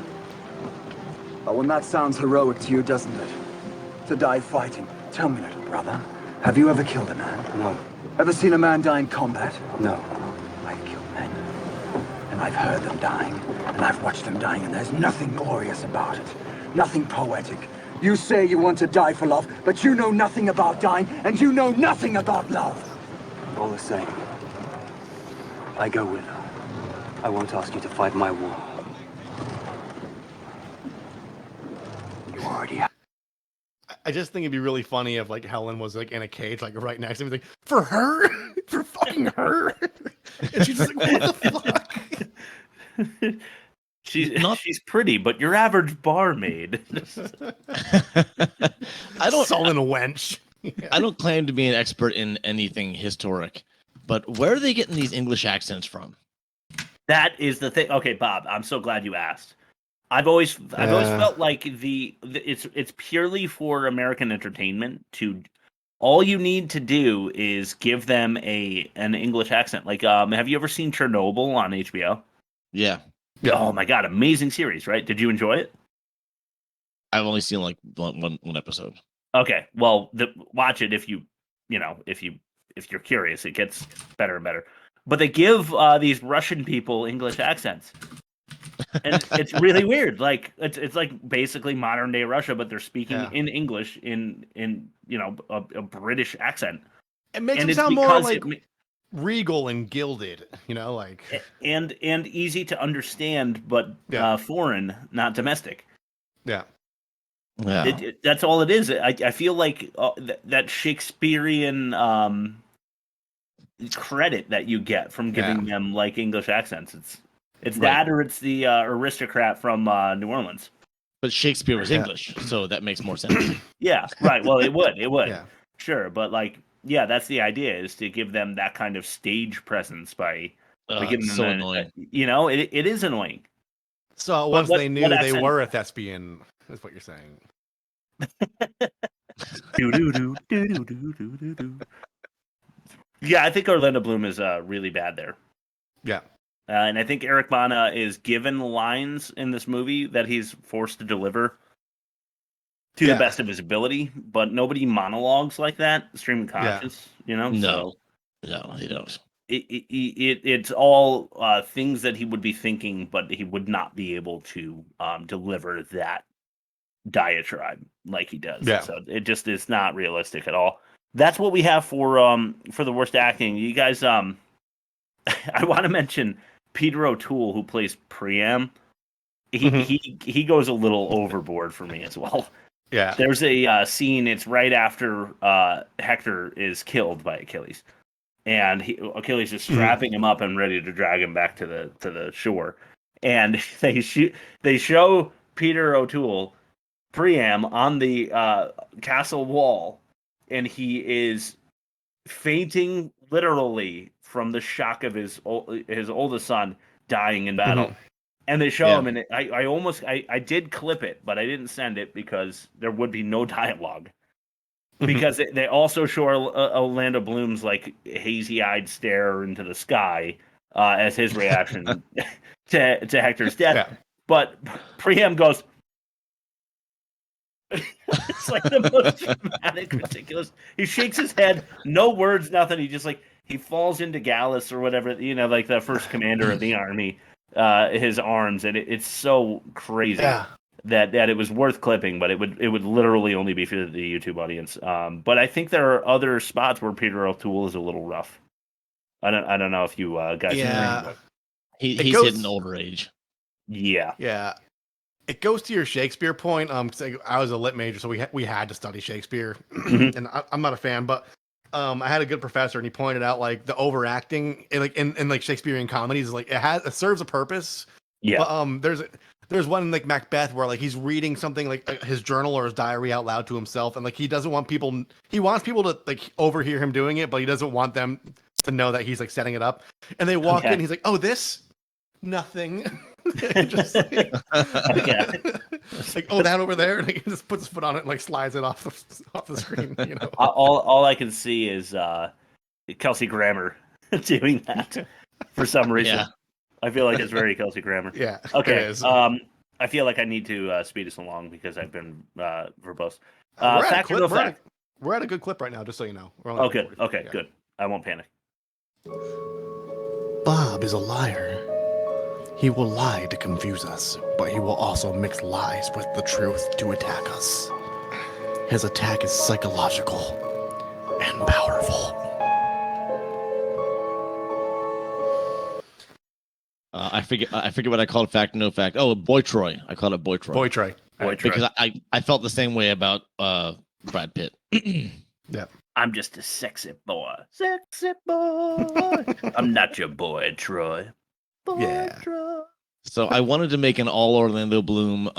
Oh, and that sounds heroic to you, doesn't it? To die fighting. Tell me, little brother, have you ever killed a man? No. Ever seen a man die in combat? No. I've killed men. And I've heard them dying. And I've watched them dying, and there's nothing glorious about it. Nothing poetic. You say you want to die for love, but you know nothing about dying, and you know nothing about love. All the same, I go with her. I won't ask you to fight my war. You already have. I just think it'd be really funny if like Helen was like in a cage, like right next to him, like for her, for fucking her, and she's just like, what the fuck? She's pretty, but your average barmaid. I don't. Sullen wench. I don't claim to be an expert in anything historic, but where are they getting these English accents from? That is the thing. Okay, Bob, I'm so glad you asked. I've always felt like it's purely for American entertainment. All you need to do is give them an English accent. Like, have you ever seen Chernobyl on HBO? Yeah. Oh my god, amazing series, right? Did you enjoy it? I've only seen like one episode. Okay, well, watch it if you're curious. It gets better and better. But they give these Russian people English accents, and it's really weird. Like it's like basically modern day Russia, but they're speaking in English in a British accent. It makes them sound more like regal and gilded, like and easy to understand, but foreign, not domestic. Yeah. Yeah. That's all it is. I feel like that Shakespearean credit that you get from giving them like English accents. It's that, or it's the aristocrat from New Orleans. But Shakespeare was English, so that makes more sense. Yeah, right. Well, it would. Yeah. Sure, but like, yeah, that's the idea, is to give them that kind of stage presence by giving them annoying. It is annoying. So once they knew they were a thespian, is what you're saying. Yeah, I think Orlando Bloom is really bad there. Yeah. And I think Eric Bana is given lines in this movie that he's forced to deliver to the best of his ability, but nobody monologues like that, stream of conscious, No, he don't. It's all things that he would be thinking, but he would not be able to deliver that diatribe like he does. Yeah. So it's not realistic at all. That's what we have for the worst acting. You guys, I want to mention Peter O'Toole, who plays Priam. He goes a little overboard for me as well. Yeah. There's a scene. It's right after Hector is killed by Achilles, and Achilles is strapping him up and ready to drag him back to the shore. And they show Peter O'Toole, Priam, on the castle wall, and he is fainting literally from the shock of his oldest son dying in battle. And they show him, and I did clip it, but I didn't send it because there would be no dialogue. Because they also show Orlando Bloom's like hazy-eyed stare into the sky as his reaction to Hector's death. Yeah. But Priam goes, it's like the most dramatic, ridiculous. He shakes his head, no words, nothing. He falls into Gallus or whatever, like the first commander of the army, his arms, and it's so crazy that it was worth clipping, but it would literally only be for the YouTube audience. But I think there are other spots where Peter O'Toole is a little rough. I don't know if you guys. Yeah, he's hitting older age. Yeah. Yeah. It goes to your Shakespeare point. I was a lit major, so we had to study Shakespeare, and I'm not a fan, but I had a good professor, and he pointed out like the overacting in like Shakespearean comedies, like it serves a purpose. Yeah. But there's one in like Macbeth where like he's reading something like his journal or his diary out loud to himself, and like he doesn't want people. He wants people to like overhear him doing it, but he doesn't want them to know that he's like setting it up. And they walk in, he's like, "Oh, this nothing." Just like, like, oh, that over there, and he just puts his foot on it and like slides it off the screen. You know, all I can see is Kelsey Grammer doing that for some reason. Yeah. I feel like it's very Kelsey Grammer. Yeah. Okay. It is. I feel like I need to speed us along because I've been verbose. We're Fact or no fact? We're at a good clip right now, just so you know. Oh, good. Okay, good. I won't panic. Bob is a liar. He will lie to confuse us, but he will also mix lies with the truth to attack us. His attack is psychological and powerful. I forget what I called fact, no fact. Oh, Boy Troy. I called it Boy Troy. Boy Troy. Because I felt the same way about Brad Pitt. Yeah. I'm just a sexy boy. Sexy boy. I'm not your boy, Troy. Boy, Troy. So I wanted to make an all Orlando Bloom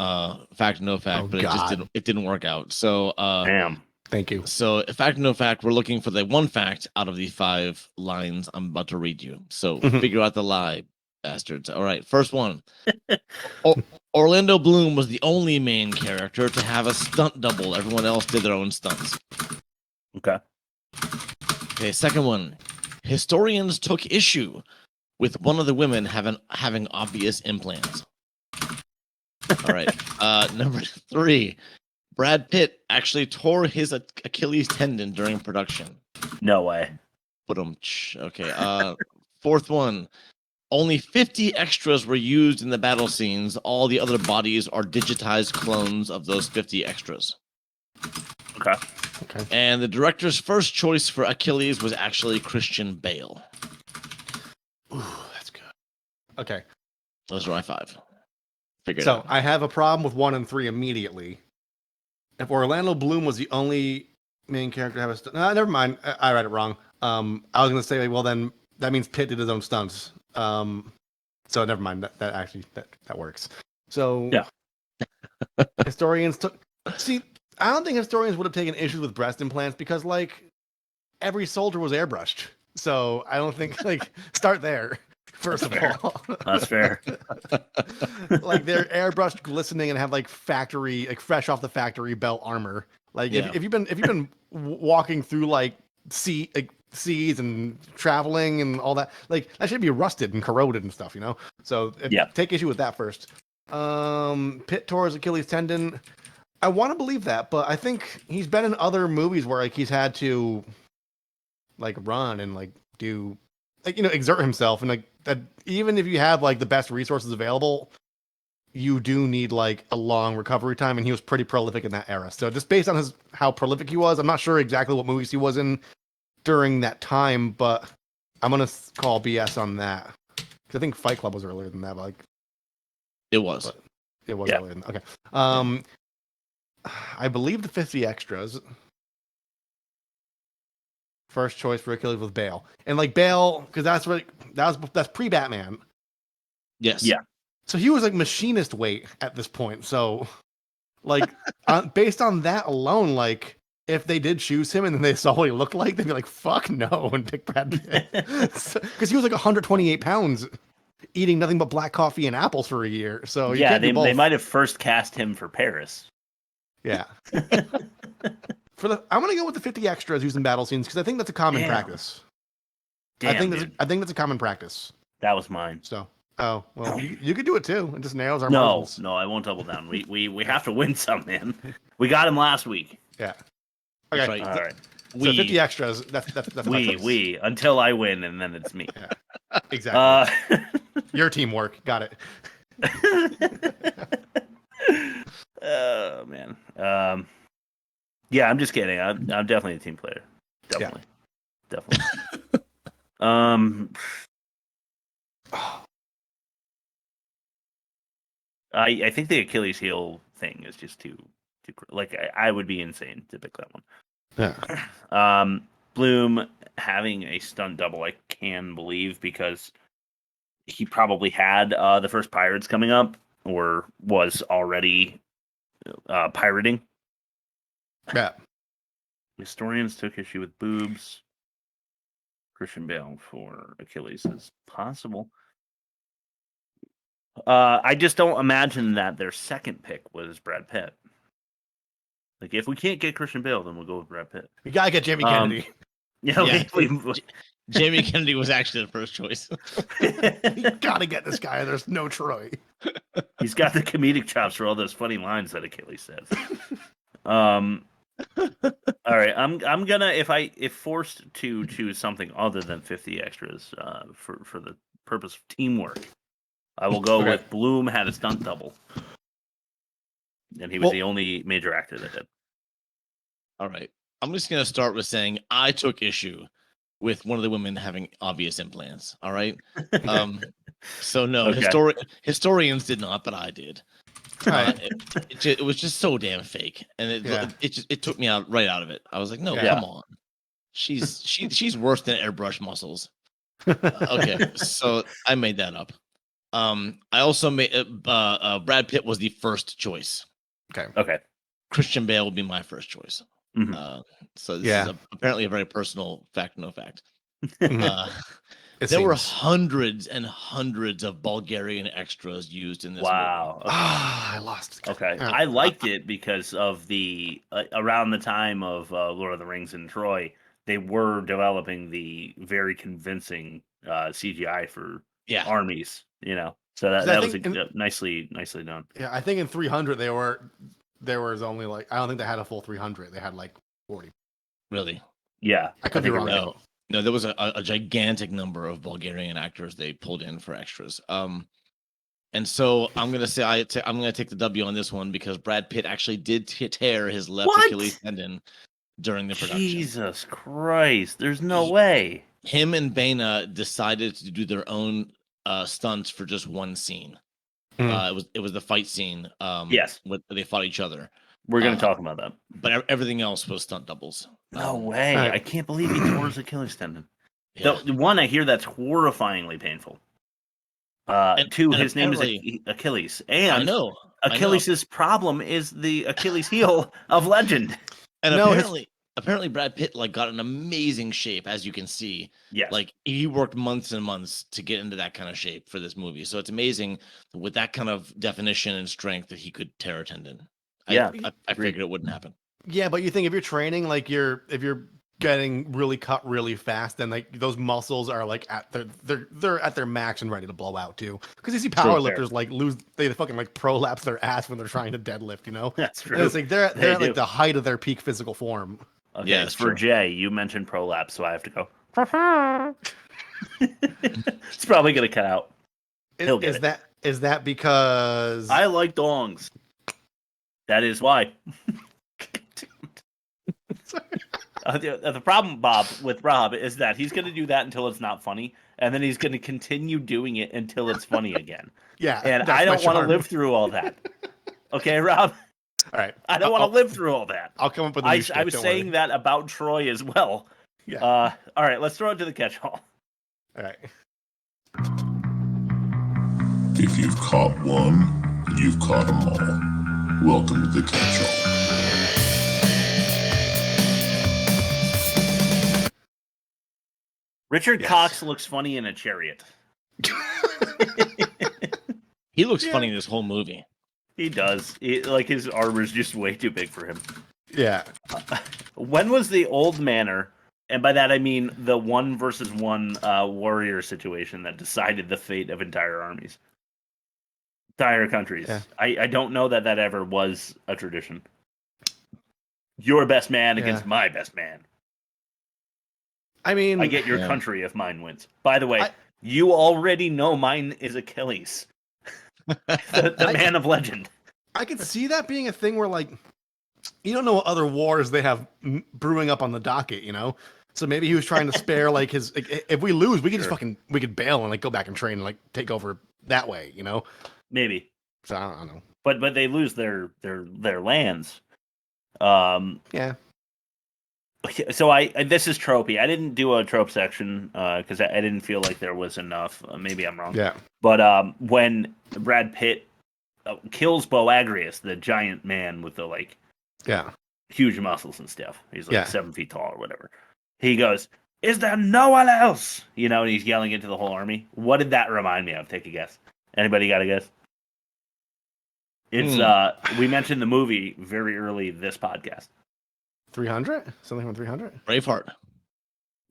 fact, no fact, but God. it didn't work out. So damn. Thank you. So fact, no fact, we're looking for the one fact out of the 5 lines I'm about to read you. So figure out the lie, bastards. All right, first one. Orlando Bloom was the only main character to have a stunt double. Everyone else did their own stunts. Okay, second one. Historians took issue with one of the women having obvious implants. All right. Number 3. Brad Pitt actually tore his Achilles tendon during production. No way. Okay. Fourth one. Only 50 extras were used in the battle scenes. All the other bodies are digitized clones of those 50 extras. Okay. And the director's first choice for Achilles was actually Christian Bale. Ooh, that's good. Okay. Those are my 5. So I have a problem with 1 and 3 immediately. If Orlando Bloom was the only main character to have a stunt, no, never mind. I read it wrong. I was going to say, well, then that means Pitt did his own stunts. So never mind. That actually that works. So yeah, historians took. See, I don't think historians would have taken issues with breast implants because like every soldier was airbrushed. So I don't think like start there. First of all, that's fair. Like they're airbrushed, glistening, and have like factory, like fresh off the factory belt armor. Like if you've been walking through like seas and traveling and all that, like that should be rusted and corroded and stuff, you know. So take issue with that first. Pitt tore his Achilles tendon. I want to believe that, but I think he's been in other movies where like he's had to like run and like do like, you know, exert himself, and like that even if you have like the best resources available, you do need like a long recovery time, and he was pretty prolific in that era. So just based on how prolific he was, I'm not sure exactly what movies he was in during that time, but I'm gonna call BS on that because I think Fight Club was earlier than that. But like it was earlier than okay. I believe the 50 extras. First choice for Achilles was Bale, and like Bale, because that's pre-Batman. Yes. Yeah. So he was like machinist weight at this point. So, like, based on that alone, like, if they did choose him and then they saw what he looked like, they'd be like, "Fuck no," and pick Brad Pitt, because he was like 128 pounds, eating nothing but black coffee and apples for a year. So yeah, they might have first cast him for Paris. Yeah. I'm gonna go with the 50 extras used in battle scenes because I think that's a common practice. I think that's a common practice. That was mine. So, well, you could do it too. It just nails our margins. No, I won't double down. We have to win some, man. We got him last week. Yeah. Okay. Right. All right. So 50 extras. That's we until I win, and then it's me. Yeah. Exactly. Your teamwork. Got it. Oh man. Yeah, I'm just kidding. I'm definitely a team player. Definitely. I think the Achilles heel thing is just too like I would be insane to pick that one. Yeah. Bloom having a stunt double, I can believe because he probably had the first Pirates coming up or was already pirating. Yeah. Historians took issue with boobs. Christian Bale for Achilles is possible. I just don't imagine that their second pick was Brad Pitt. Like, if we can't get Christian Bale, then we'll go with Brad Pitt. You gotta get Jamie Kennedy. Jamie Kennedy was actually the first choice. You gotta get this guy. There's no Troy. He's got the comedic chops for all those funny lines that Achilles says. All right, I'm gonna if forced to choose something other than 50 extras for the purpose of teamwork, I will go with Bloom had a stunt double, and he was the only major actor that did. All right, I'm just gonna start with saying I took issue with one of the women having obvious implants. All right, so no, historians did not, but I did. It was just so damn fake, and it took me right out of it. I was like, no, come on, she's worse than airbrush muscles. Okay, so I made that up. I also made Brad Pitt was the first choice. Okay. Christian Bale would be my first choice. Mm-hmm. So this is apparently a very personal fact, no fact. There were hundreds and hundreds of Bulgarian extras used in this movie. Okay. I lost. Okay, I liked it because of the around the time of Lord of the Rings and Troy, they were developing the very convincing CGI for armies. So that was nicely done. Yeah, I think in 300 there was only like I don't think they had a full 300. They had like 40. Really? Yeah, I could be wrong. No, there was a gigantic number of Bulgarian actors they pulled in for extras. And so I'm gonna say I'm gonna take the W on this one because Brad Pitt actually did tear his left Achilles tendon during the production. Jesus Christ! There's no way. Him and Bana decided to do their own stunts for just one scene. It was the fight scene. Yes, where they fought each other. We're gonna talk about that. But everything else was stunt doubles. No way! I can't believe he tore his Achilles tendon. The one I hear that's horrifyingly painful. His name is Achilles, and I know Achilles' problem is the Achilles heel of legend. And apparently Brad Pitt got an amazing shape, as you can see. Yes. He worked months and months to get into that kind of shape for this movie. So it's amazing with that kind of definition and strength that he could tear a tendon. I figured it wouldn't happen. Yeah, but you think if you're training, if you're getting really cut really fast, then those muscles are they're at their max and ready to blow out too. Because you see powerlifters they fucking prolapse their ass when they're trying to deadlift. That's true. And it's they're at the height of their peak physical form. Okay, yeah, for true. Jay, you mentioned prolapse, so I have to go. It's probably gonna cut out. Is that because I like dongs? That is why. The problem, Bob, with Rob is that he's going to do that until it's not funny, and then he's going to continue doing it until it's funny again. Yeah, and I don't want to live through all that. Okay, Rob? All right. I don't want to live through all that. I'll come up with I was saying that about Troy as well. Yeah. All right, let's throw it to the catch-all. All right. If you've caught one, you've caught them all. Welcome to the catch-all. Richard Cox looks funny in a chariot. He looks funny in this whole movie. He does. His armor's just way too big for him. Yeah. When was the old manor, and by that I mean the 1-versus-1 warrior situation that decided the fate of entire armies? Entire countries. Yeah. I don't know that ever was a tradition. Your best man against my best man. I mean, I get your country if mine wins. By the way, you already know mine is Achilles, the man of legend. I could see that being a thing where, you don't know what other wars they have brewing up on the docket, So maybe he was trying to spare his. If we lose, we could just we could bail and go back and train and take over that way, Maybe. So I don't know. But they lose their lands. Yeah. So this is tropey. I didn't do a trope section because I didn't feel like there was enough. Maybe I'm wrong. Yeah. But when Brad Pitt kills Boagrius, the giant man with the huge muscles and stuff, he's 7 feet tall or whatever. He goes, is there no one else? You know, and he's yelling into the whole army. What did that remind me of? Take a guess. Anybody got a guess? It's we mentioned the movie very early this podcast. 300? Something from 300? Braveheart.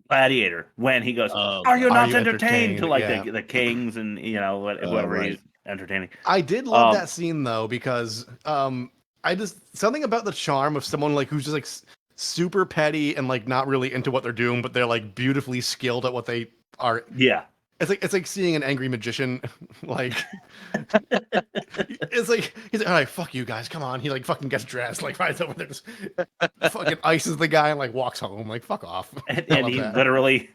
Gladiator. When he goes, are you not entertained? To like the kings and whoever he's entertaining. I did love that scene though because I just something about the charm of someone like who's just like super petty and like not really into what they're doing, but they're like beautifully skilled at what they are. Yeah. It's like seeing an angry magician. Like it's like he's like, all right, fuck you guys, come on. He like fucking gets dressed, like rides over there, just fucking ices the guy and like walks home. Like fuck off. And he literally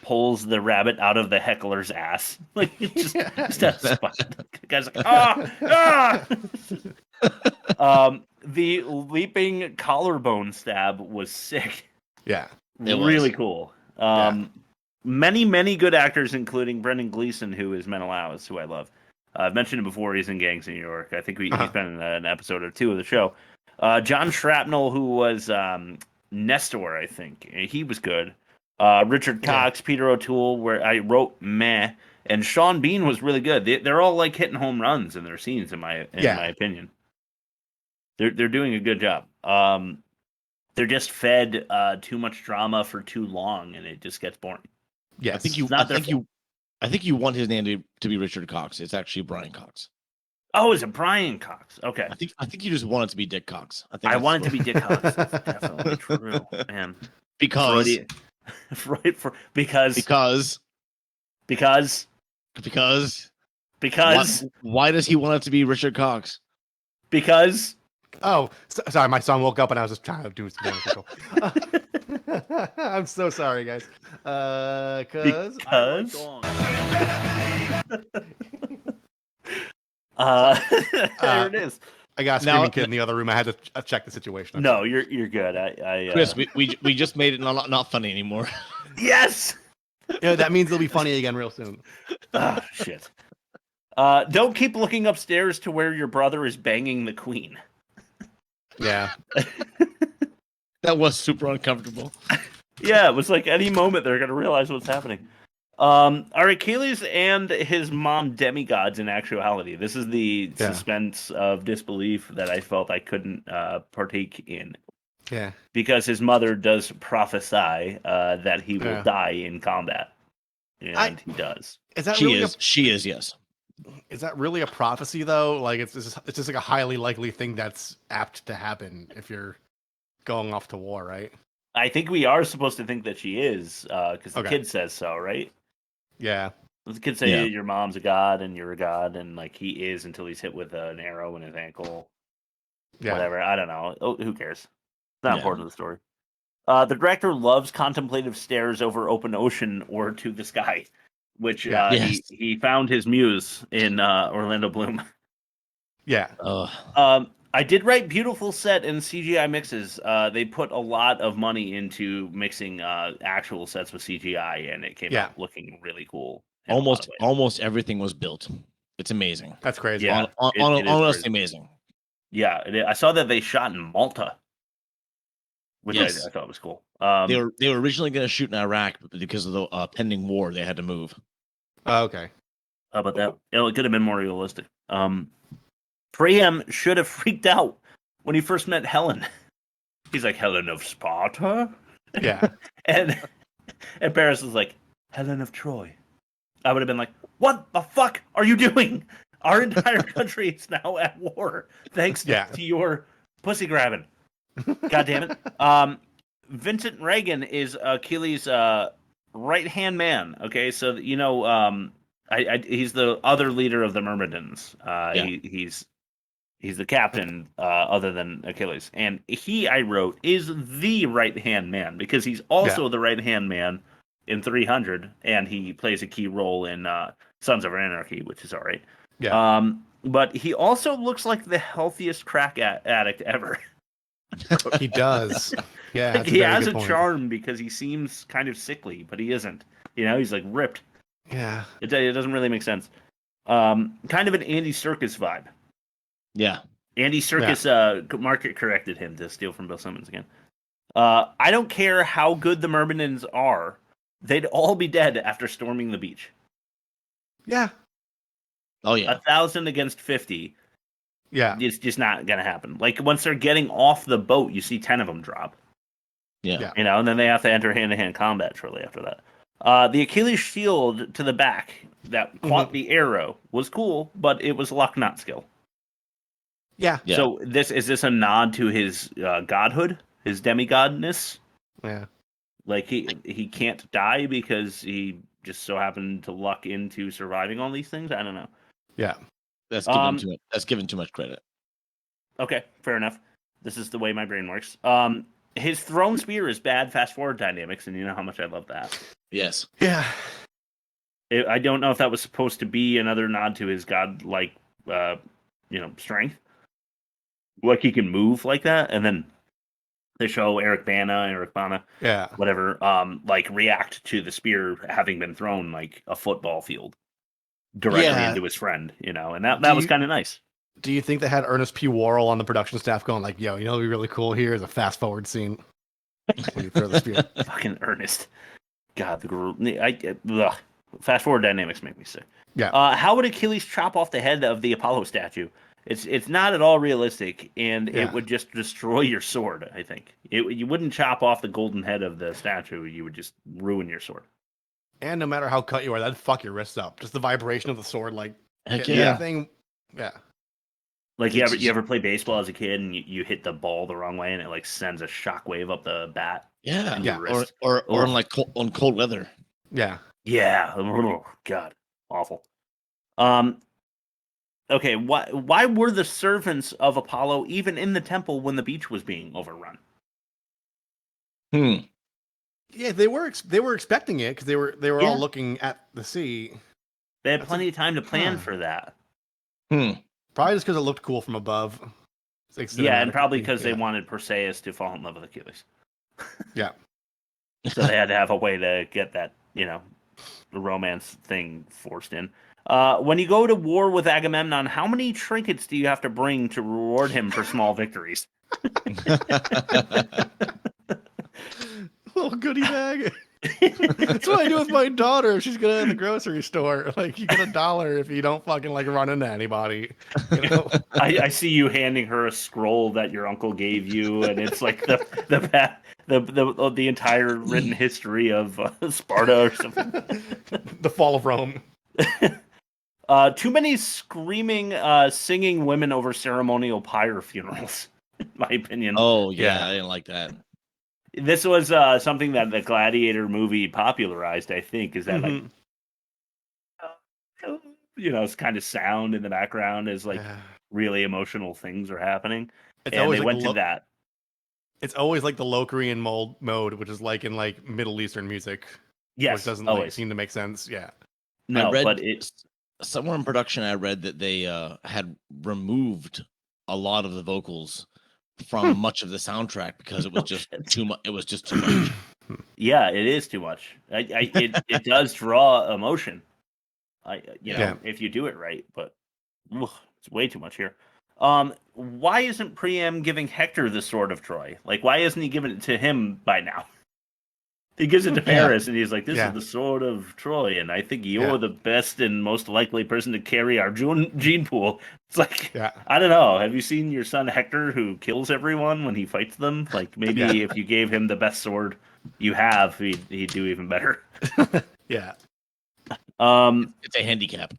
pulls the rabbit out of the heckler's ass. Like just has spot. The guy's like the leaping collarbone stab was sick. Yeah, really cool. Many good actors, including Brendan Gleeson, who is Menelaus, who I love. I've mentioned him before. He's in Gangs in New York. I think he's been in an episode or two of the show. John Shrapnel, who was Nestor, I think he was good. Richard Cox, Peter O'Toole, where I wrote meh, and Sean Bean was really good. They're all like hitting home runs in their scenes, in my opinion. They're doing a good job. They're just fed too much drama for too long, and it just gets boring. Yeah, I think you want his name to be Richard Cox. It's actually Brian Cox. Oh, is it Brian Cox? Okay. I think you just want it to be Dick Cox. I want it to be Dick Cox. That's definitely true, man. Because why does he want it to be Richard Cox? Because sorry, my son woke up and I was just trying to do something. I'm so sorry, guys. Because there it is. I got a screaming kid in the other room. I had to check the situation. No, you're good. Chris, we just made it not funny anymore. Yes. That means it'll be funny again real soon. Shit. Don't keep looking upstairs to where your brother is banging the queen. Yeah. That was super uncomfortable. Yeah, it was like any moment they're going to realize what's happening. Are Achilles and his mom demigods in actuality? This is the suspense of disbelief that I felt I couldn't partake in. Yeah. Because his mother does prophesy that he will die in combat. And he does. Is that she is, yes. Is that really a prophecy though? Like it's just like a highly likely thing that's apt to happen if you're going off to war, right? I think we are supposed to think that she is, because the kid says so, right? Yeah. The kid say your mom's a god and you're a god, and like he is until he's hit with an arrow in his ankle. Yeah. Whatever. I don't know. Oh, who cares? It's not important to the story. The director loves contemplative stares over open ocean or to the sky, which he found his muse in Orlando Bloom. Yeah. I did write beautiful set and CGI mixes. They put a lot of money into mixing actual sets with CGI, and it came out looking really cool. Almost everything was built. It's amazing. That's crazy. Yeah, honestly amazing. Yeah, I saw that they shot in Malta, which I thought was cool. They were originally going to shoot in Iraq, but because of the pending war, they had to move. Okay. How about that? It could have been more realistic. Priam should have freaked out when he first met Helen. He's like, Helen of Sparta? Yeah. and Paris was like, Helen of Troy. I would have been like, what the fuck are you doing? Our entire country is now at war thanks to your pussy grabbing. God damn it. Vincent Reagan is Achilles' right-hand man. Okay, so, he's the other leader of the Myrmidons. He's the captain, other than Achilles. And he, I wrote, is the right-hand man, because he's also the right-hand man in 300, and he plays a key role in Sons of Anarchy, which is all right. Yeah. But he also looks like the healthiest crack addict ever. He does. Yeah. Like, he has a charm because he seems kind of sickly, but he isn't. He's like ripped. Yeah. It doesn't really make sense. Kind of an Andy Serkis vibe. Yeah. Andy Serkis market corrected him to steal from Bill Simmons again. I don't care how good the Myrmidons are; they'd all be dead after storming the beach. Yeah. Oh yeah. 1,000 against 50. Yeah. It's just not gonna happen. Like once they're getting off the boat, you see 10 of them drop. Yeah. And then they have to enter hand-to-hand combat shortly after that. The Achilles shield to the back that caught the arrow was cool, but it was luck, not skill. Yeah. So is this a nod to his godhood, his demigodness? Yeah. Like he can't die because he just so happened to luck into surviving all these things? I don't know. Yeah. That's given too much credit. Okay, fair enough. This is the way my brain works. His thrown spear is bad fast forward dynamics, and you know how much I love that. Yes. Yeah. I don't know if that was supposed to be another nod to his godlike, strength. Like he can move like that, and then they show Eric Bana, yeah, whatever, react to the spear having been thrown like a football field directly into his friend, and that was kind of nice. Do you think they had Ernest P. Worrell on the production staff going like, yo, it'd be really cool here is a fast forward scene when you throw the spear? Fucking Ernest. God, fast forward dynamics make me sick. Yeah. How would Achilles chop off the head of the Apollo statue? It's not at all realistic, and it would just destroy your sword, I think. You wouldn't chop off the golden head of the statue, you would just ruin your sword. And no matter how cut you are, that'd fuck your wrists up. Just the vibration of the sword, like, that thing. Yeah. Like, you ever play baseball as a kid, and you hit the ball the wrong way, and it, like, sends a shockwave up the bat? Yeah. Your wrist. Or on cold weather. Yeah. Yeah. Oh, God. Awful. Okay, why were the servants of Apollo even in the temple when the beach was being overrun? Yeah, they were expecting it because they were all looking at the sea. They had plenty of time to plan for that. Probably just because it looked cool from above. Yeah, and probably because they wanted Perseus to fall in love with Achilles. Yeah. So they had to have a way to get that, the romance thing forced in. When you go to war with Agamemnon, how many trinkets do you have to bring to reward him for small victories? Little goodie bag. That's what I do with my daughter if she's gonna in the grocery store. Like, you get $1 if you don't fucking run into anybody. I see you handing her a scroll that your uncle gave you, and it's like the entire written history of Sparta or something. The fall of Rome. Too many screaming, singing women over ceremonial pyre funerals, in my opinion. Oh, yeah, I didn't like that. This was something that the Gladiator movie popularized, I think, is that, it's kind of sound in the background as, really emotional things are happening. It's and always they went to that. It's always like the low-Korean mode, which is like in Middle Eastern music. Yes, which doesn't always seem to make sense. Yeah. No, but it's somewhere in production. I read that they had removed a lot of the vocals from much of the soundtrack because it was just too much. It was just too much. Yeah, it is too much. It does draw emotion. If you do it right, but it's way too much here. Why isn't Priam giving Hector the sword of Troy? Like, why isn't he giving it to him by now? He gives it to Paris, and he's like, "This is the sword of Troy, and I think you're the best and most likely person to carry our gene pool." It's like, I don't know. Have you seen your son Hector, who kills everyone when he fights them? Like, maybe if you gave him the best sword you have, he'd do even better. Yeah. It's a handicap.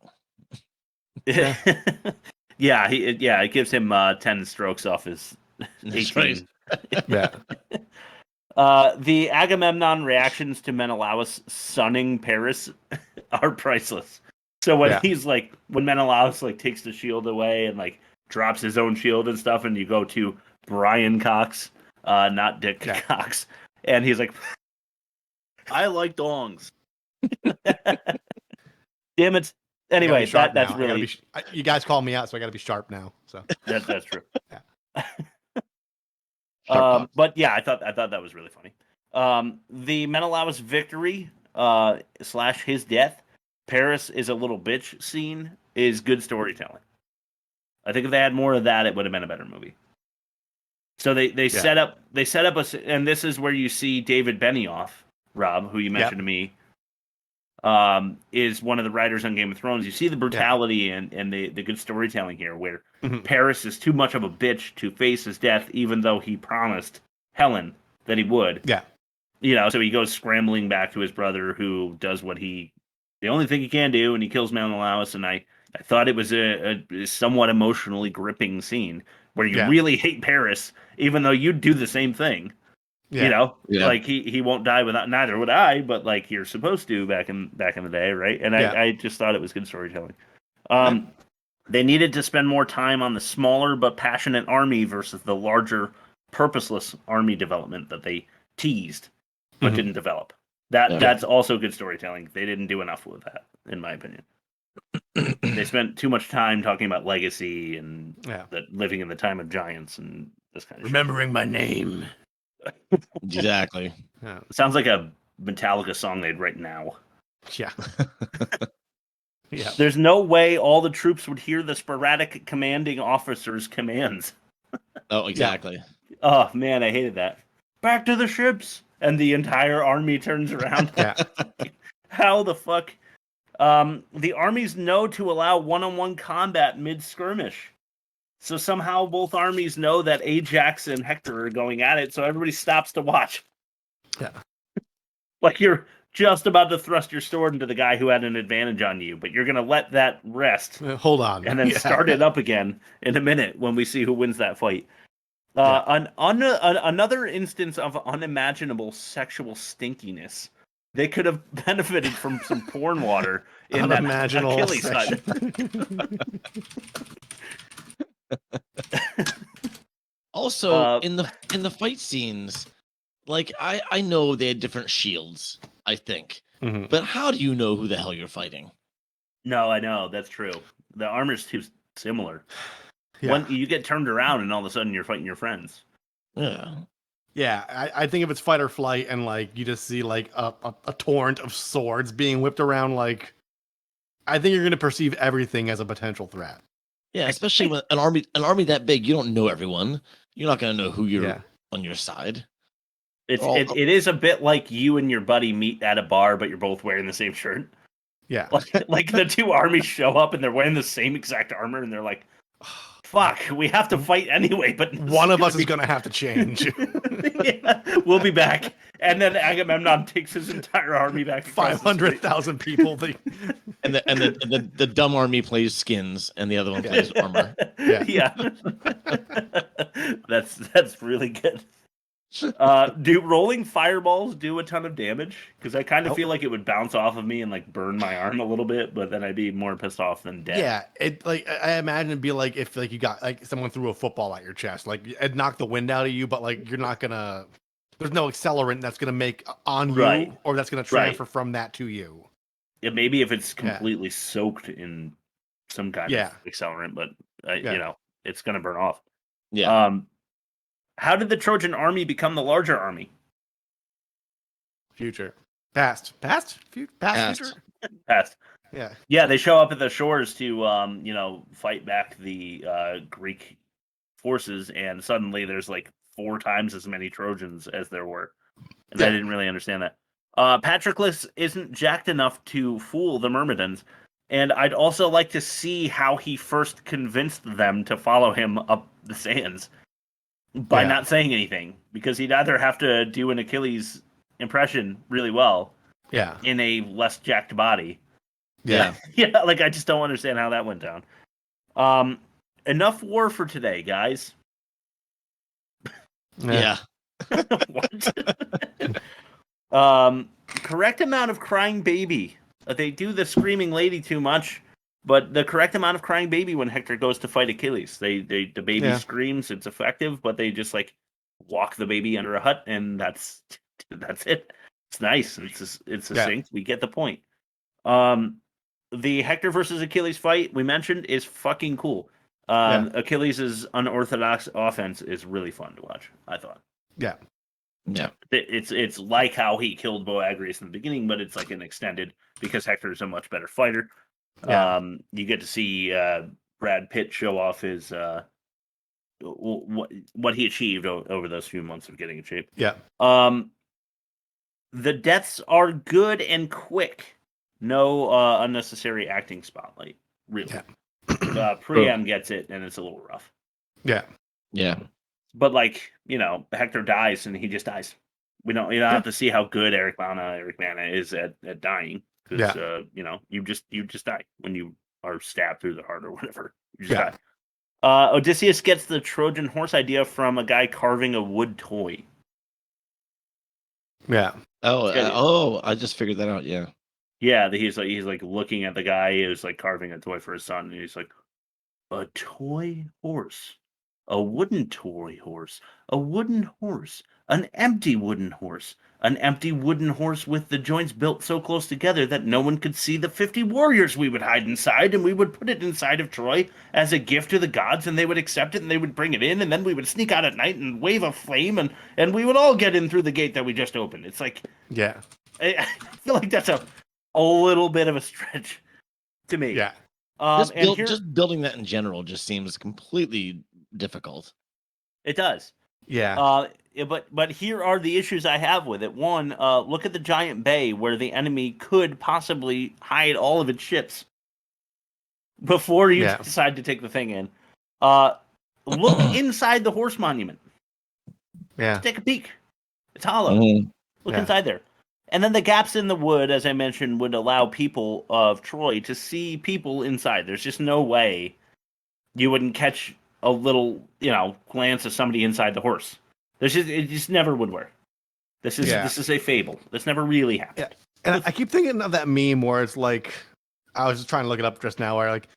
Yeah, it gives him 10 strokes off his 18. Yeah. The Agamemnon reactions to Menelaus sunning Paris are priceless. So when when Menelaus takes the shield away and drops his own shield and stuff, and you go to Brian Cox, not Dick Cox, and he's like, "I like dongs." Damn it. Anyway, that's really you guys called me out, so I got to be sharp now. So that's true. But yeah, I thought that was really funny. The Menelaus victory / his death, Paris is a little bitch scene is good storytelling. I think if they had more of that, it would have been a better movie. So they set up and this is where you see David Benioff, Rob, who you mentioned to me, is one of the writers on Game of Thrones. You see the brutality and the good storytelling here, where Paris is too much of a bitch to face his death, even though he promised Helen that he would. Yeah. So he goes scrambling back to his brother, who does the only thing he can do, and he kills Menelaus. And I thought it was a somewhat emotionally gripping scene where you really hate Paris, even though you'd do the same thing. Like he won't die without. Neither would I, but like you're supposed to back in the day, right? And I just thought it was good storytelling. They needed to spend more time on the smaller but passionate army versus the larger, purposeless army development that they teased but didn't develop. That's also good storytelling. They didn't do enough with that, in my opinion. They spent too much time talking about legacy and that living in the time of giants and this kind of remembering my name. Exactly. Yeah. It sounds like a Metallica song they'd write now. Yeah. Yeah. There's no way all the troops would hear the sporadic commanding officer's commands. Oh, exactly. Oh man, I hated that. Back to the ships, and the entire army turns around. How the fuck? The armies know to allow one-on-one combat mid-skirmish. So somehow both armies know that Ajax and Hector are going at it, so everybody stops to watch. Yeah. Like you're just about to thrust your sword into the guy who had an advantage on you, but you're going to let that rest. Hold on. And then start it up again in a minute when we see who wins that fight. Another instance of unimaginable sexual stinkiness. They could have benefited from some porn water in that Achilles hut. Also, in the fight scenes, like I know they had different shields, I think. But how do you know who the hell you're fighting? No, I know, that's true. The armor's too similar. When you get turned around and all of a sudden you're fighting your friends. Yeah, I think if it's fight or flight and like you just see like a torrent of swords being whipped around, like I think you're going to perceive everything as a potential threat. Yeah, especially when an army that big, you don't know everyone. You're not going to know who you're on your side. It is a bit like you and your buddy meet at a bar, but you're both wearing the same shirt. Yeah, like the two armies show up and they're wearing the same exact armor, and they're like, "Fuck, we have to fight anyway." But one of us is going to have to change. We'll be back. And then Agamemnon takes his entire army back. 500,000 people. And the dumb army plays skins, and the other one plays armor. Yeah. That's really good. Do rolling fireballs do a ton of damage? Because I kind of feel like it would bounce off of me and like burn my arm a little bit, but then I'd be more pissed off than dead. Yeah, it like I imagine it'd be like if like you got like someone threw a football at your chest, like it'd knock the wind out of you, but like you're not gonna. There's no accelerant that's gonna make on you, or that's gonna transfer from that to you. Yeah, maybe if it's completely soaked in some kind of accelerant, but you know, it's gonna burn off. Yeah. How did the Trojan army become the larger army? Future. Past. Future? Past. Yeah. Yeah, they show up at the shores to, fight back the Greek forces, and suddenly there's like 4 times as many Trojans as there were. And I didn't really understand that. Patroclus isn't jacked enough to fool the Myrmidons, and I'd also like to see how he first convinced them to follow him up the sands. By not saying anything, because he'd either have to do an Achilles impression really well, in a less jacked body. Like I just don't understand how that went down. Enough war for today, guys. Yeah. What? Correct amount of crying baby. They do the screaming lady too much. But the correct amount of crying baby when Hector goes to fight Achilles. The baby screams, it's effective, but they just like walk the baby under a hut, and that's it. It's nice. It's succinct. We get the point. The Hector versus Achilles fight we mentioned is fucking cool. Achilles' unorthodox offense is really fun to watch, I thought. Yeah. It's like how he killed Boagrius in the beginning, but it's like an extended, because Hector is a much better fighter. You get to see Brad Pitt show off his what he achieved over those few months of getting in shape. Yeah. The deaths are good and quick. No unnecessary acting spotlight. Really. Yeah. Priam gets it, and it's a little rough. Yeah. Yeah. But Hector dies, and he just dies. You don't have to see how good Eric Bana is at dying, because you just die when you are stabbed through the heart or whatever. You just die. Odysseus gets the Trojan horse idea from a guy carving a wood toy. Yeah. I just figured that out. Yeah. Yeah, he's like looking at the guy who's like carving a toy for his son, and he's like, a toy horse, a wooden toy horse, a wooden horse, an empty wooden horse, an empty wooden horse with the joints built so close together that no one could see the 50 warriors we would hide inside, and we would put it inside of Troy as a gift to the gods, and they would accept it, and they would bring it in, and then we would sneak out at night and wave a flame, and we would all get in through the gate that we just opened. It's like, yeah, I feel like that's a little bit of a stretch to me. Yeah. Just building that in general just seems completely difficult. It does. Yeah. But here are the issues I have with it. One, look at the giant bay where the enemy could possibly hide all of its ships before you decide to take the thing in. Look inside the horse monument. Yeah. Just take a peek. It's hollow. Look inside there. And then the gaps in the wood, as I mentioned, would allow people of Troy to see people inside. There's just no way you wouldn't catch a little, glance of somebody inside the horse. It just never would work. This is a fable. This never really happened. Yeah. And I keep thinking of that meme where it's like, I was just trying to look it up just now, where like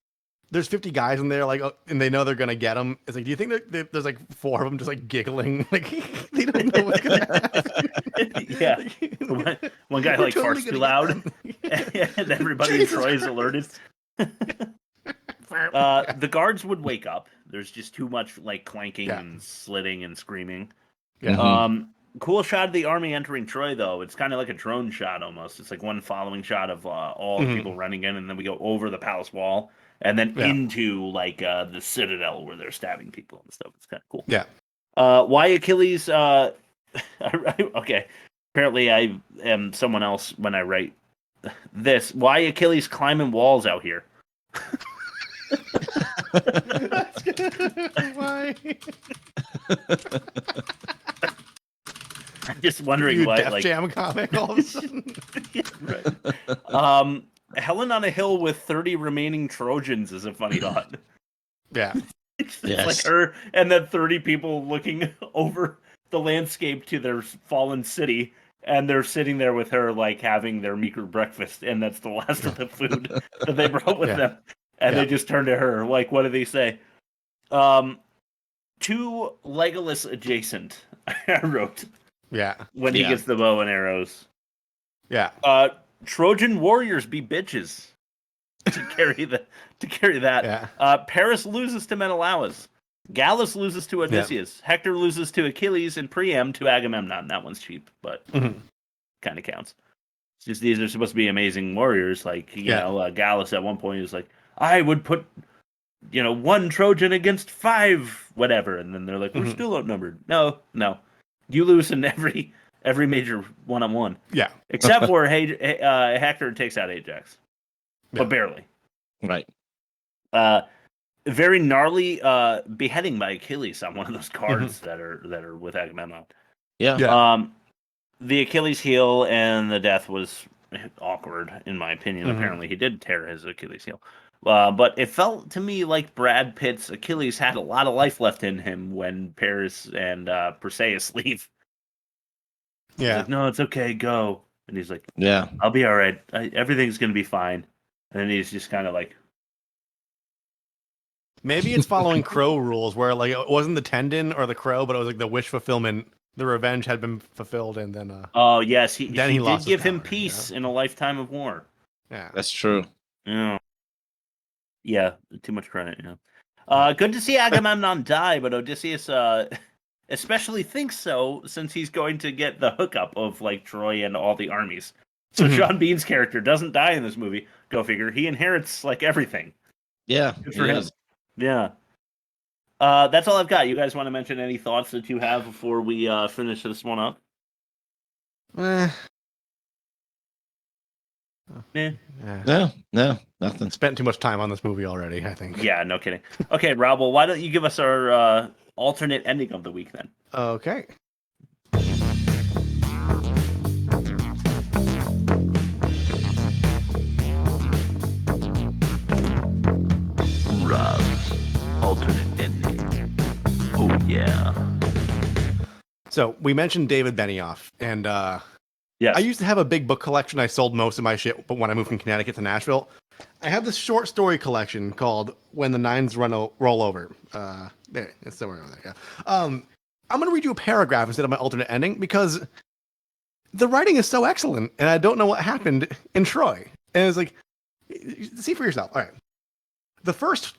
there's 50 guys in there, like, and they know they're gonna get them. It's like, do you think that there's like 4 of them just like giggling, like they don't know what's gonna happen? Yeah, one guy like farts too loud, and everybody in Troy is alerted. The guards would wake up. There's just too much like clanking and slitting and screaming. Yeah. Cool shot of the army entering Troy, though. It's kind of like a drone shot almost. It's like one following shot of all the people running in, and then we go over the palace wall, and then into like the citadel where they're stabbing people and stuff. It's kind of cool. Yeah. Why Achilles? Okay. Apparently, I am someone else when I write this. Why Achilles climbing walls out here? Why? I'm just wondering why. Def Jam comic all of a sudden. Right. Helen on a hill with 30 remaining Trojans is a funny thought. Yeah. It's like her and then 30 people looking over the landscape to their fallen city, and they're sitting there with her, like having their meager breakfast, and that's the last of the food that they brought with them. And they just turn to her, like, what do they say? 2 Legolas adjacent, I wrote. Yeah. When he gets the bow and arrows. Yeah. Trojan warriors be bitches to carry that. Yeah. Paris loses to Menelaus. Gallus loses to Odysseus. Hector loses to Achilles, and Priam to Agamemnon. That one's cheap, but kind of counts. It's just these are supposed to be amazing warriors. Like, you know, Gallus at one point was like, I would put, 1 Trojan against 5, whatever. And then they're like, we're still outnumbered. No. You lose in every major one-on-one. Yeah. Except for Hector takes out Ajax. But barely. Right. Very gnarly beheading by Achilles on one of those cards that are with Agamemnon. Yeah. The Achilles heel and the death was awkward, in my opinion. Apparently, he did tear his Achilles heel. But it felt to me like Brad Pitt's Achilles had a lot of life left in him when Paris and Perseus leave. Yeah. He's like, no, it's okay, go. And he's like, yeah, I'll be all right. Everything's going to be fine. And then he's just kind of like... Maybe it's following Crow rules, where like it wasn't the tendon or the crow, but it was like the wish fulfillment. The revenge had been fulfilled, and then oh yes, he lost did give his him power, peace in a lifetime of war. Yeah, that's true. Yeah, too much credit. Good to see Agamemnon die, but Odysseus especially thinks so since he's going to get the hookup of like Troy and all the armies. So Sean Bean's character doesn't die in this movie. Go figure. He inherits like everything. Yeah, good for him. Yeah. That's all I've got. You guys want to mention any thoughts that you have before we finish this one up? No, nothing. Spent too much time on this movie already, I think. Yeah, no kidding. Okay, Rob, well, why don't you give us our alternate ending of the week then? Okay. Rob's alternate ending. Oh, yeah. So we mentioned David Benioff, and yes. I used to have a big book collection. I sold most of my shit, but when I moved from Connecticut to Nashville, I have this short story collection called "When the Nines Roll Over." There, it's somewhere over there. Yeah. I'm gonna read you a paragraph instead of my alternate ending because the writing is so excellent, and I don't know what happened in Troy. And it's like, see for yourself. All right. The first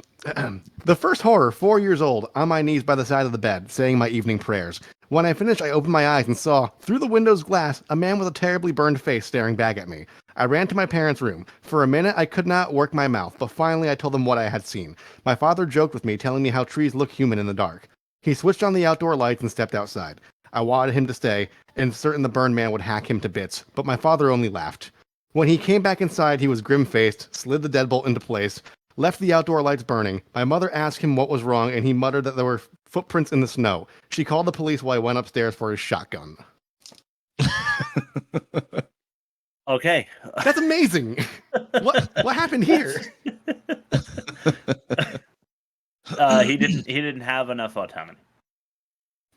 horror, 4 years old, on my knees by the side of the bed, saying my evening prayers. When I finished, I opened my eyes and saw, through the window's glass, a man with a terribly burned face staring back at me. I ran to my parents' room. For a minute, I could not work my mouth, but finally I told them what I had seen. My father joked with me, telling me how trees look human in the dark. He switched on the outdoor lights and stepped outside. I wanted him to stay, and certain the burned man would hack him to bits, but my father only laughed. When he came back inside, he was grim-faced, slid the deadbolt into place, left the outdoor lights burning. My mother asked him what was wrong, and he muttered that there were footprints in the snow. She called the police while I went upstairs for his shotgun. Okay. That's amazing. What happened here? He didn't have enough autonomy.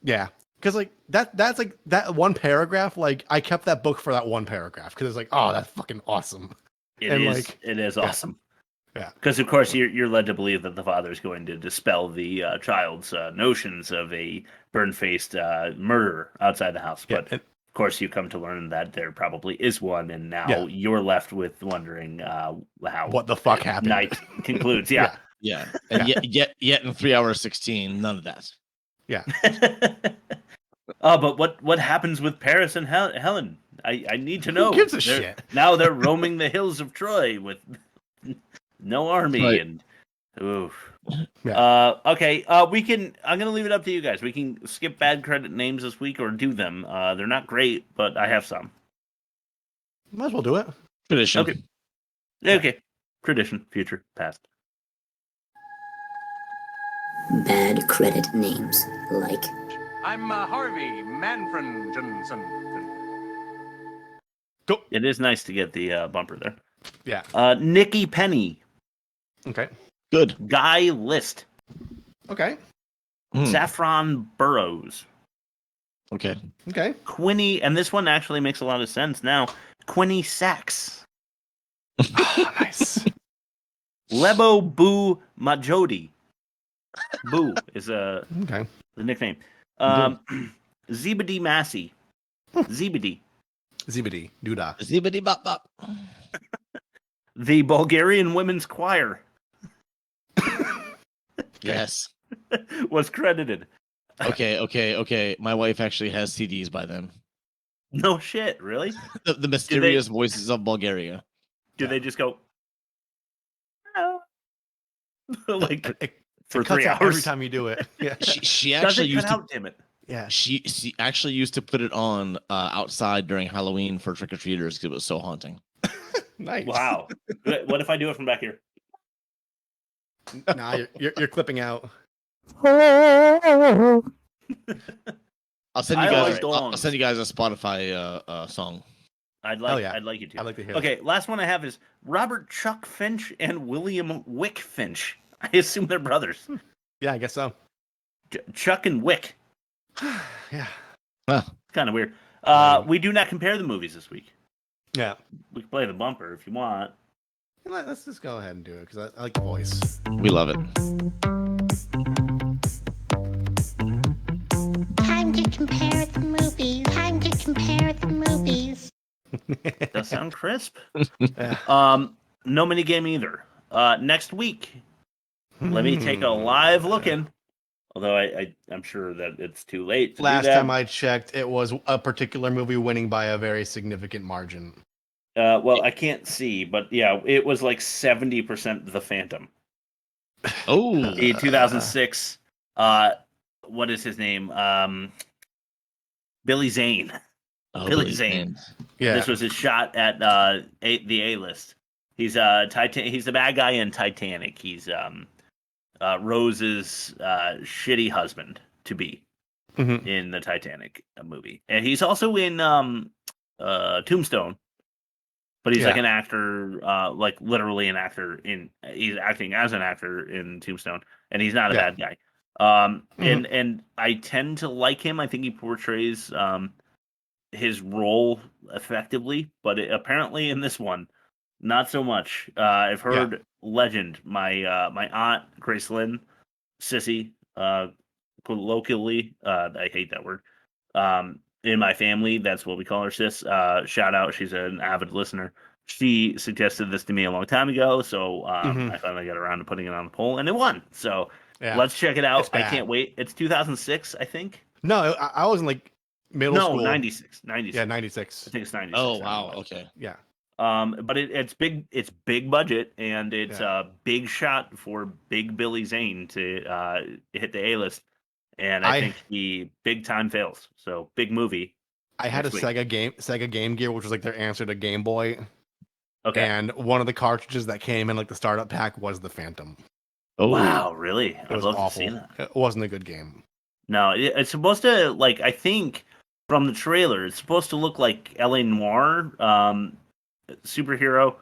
Yeah. Because like that's like that one paragraph, like I kept that book for that one paragraph because it's like, oh, that's fucking awesome. It is awesome. Yeah. Because of course you're led to believe that the father is going to dispel the child's notions of a burn-faced murderer outside the house. But of course you come to learn that there probably is one, and now you're left with wondering how what the fuck happened. Night concludes. Yeah. Yeah. And yet in 3 hours 16, none of that. Yeah. But what happens with Paris and Helen? I need to know. Who gives a shit? Now they're roaming the hills of Troy with no army, right. And oof. Yeah. Okay. We can. I'm gonna leave it up to you guys. We can skip bad credit names this week or do them. They're not great, but I have some. Might as well do it. Tradition. Okay. Tradition. Future. Past. Bad credit names like. I'm Harvey Manfredson. Go. It is nice to get the bumper there. Yeah. Nikki Penny. Okay. Good. Guy List. Okay. Saffron Burrows. Okay. Quinny, and this one actually makes a lot of sense now. Quinny Sachs. Oh, nice. Lebo Boo Majodi. Boo is the nickname. Zebedee Massey. Zebedee. Duda. Zebedee bop bop. The Bulgarian Women's Choir. Yes. Was credited. Okay. My wife actually has CDs by them. No shit, really? The mysterious voices of Bulgaria. Do they just go like for 3 hours every time you do it? Yeah. She actually used to. Damn it. Yeah. She actually used to put it on outside during Halloween for trick or treaters because it was so haunting. Nice. Wow. What if I do it from back here? Nah, you're clipping out. I'll send you guys. I'll send you guys a Spotify song. I'd like you to. I'd like to hear. Okay, last one I have is Robert Chuck Finch and William Wick Finch. I assume they're brothers. Yeah, I guess so. Chuck and Wick. Yeah. Kind of weird. We do not compare the movies this week. Yeah. We can play the bumper if you want. Let's just go ahead and do it because I like the voice. We love it. Time to compare the movies. That sound crisp. No minigame either. Next week, let me take a live look in. Although I'm sure that it's too late. Last time I checked, it was a particular movie winning by a very significant margin. Well, I can't see, but yeah, it was like 70% The Phantom. Oh, the 2006 what is his name? Billy Zane. Oh, Billy Zane. Yeah. This was his shot at the A-list. He's he's the bad guy in Titanic. He's Rose's shitty husband to be in the Titanic movie, and he's also in Tombstone. But he's like an actor, like literally an actor he's acting as an actor in Tombstone, and he's not a bad guy. And I tend to like him. I think he portrays his role effectively, but apparently in this one, not so much. I've heard legend. My aunt Grace Lynn, Sissy, colloquially, I hate that word. In my family, that's what we call her, sis. Shout out, she's an avid listener. She suggested this to me a long time ago, so I finally got around to putting it on the poll, and it won. So let's check it out. I can't wait. It's 2006, I think. No, I was in like middle school. 96. Yeah, 96. I think it's 96. Oh wow, okay. Yeah. But it's big. It's big budget, and it's a big shot for Big Billy Zane to hit the A-list. And I think he big time fails. So big movie. I had a Sega Game Gear, which was like their answer to Game Boy. Okay. And one of the cartridges that came in like the startup pack was the Phantom. Oh wow, really? It was awful. To see that. It wasn't a good game. No, it's supposed to like I think from the trailer, it's supposed to look like L.A. Noire, superhero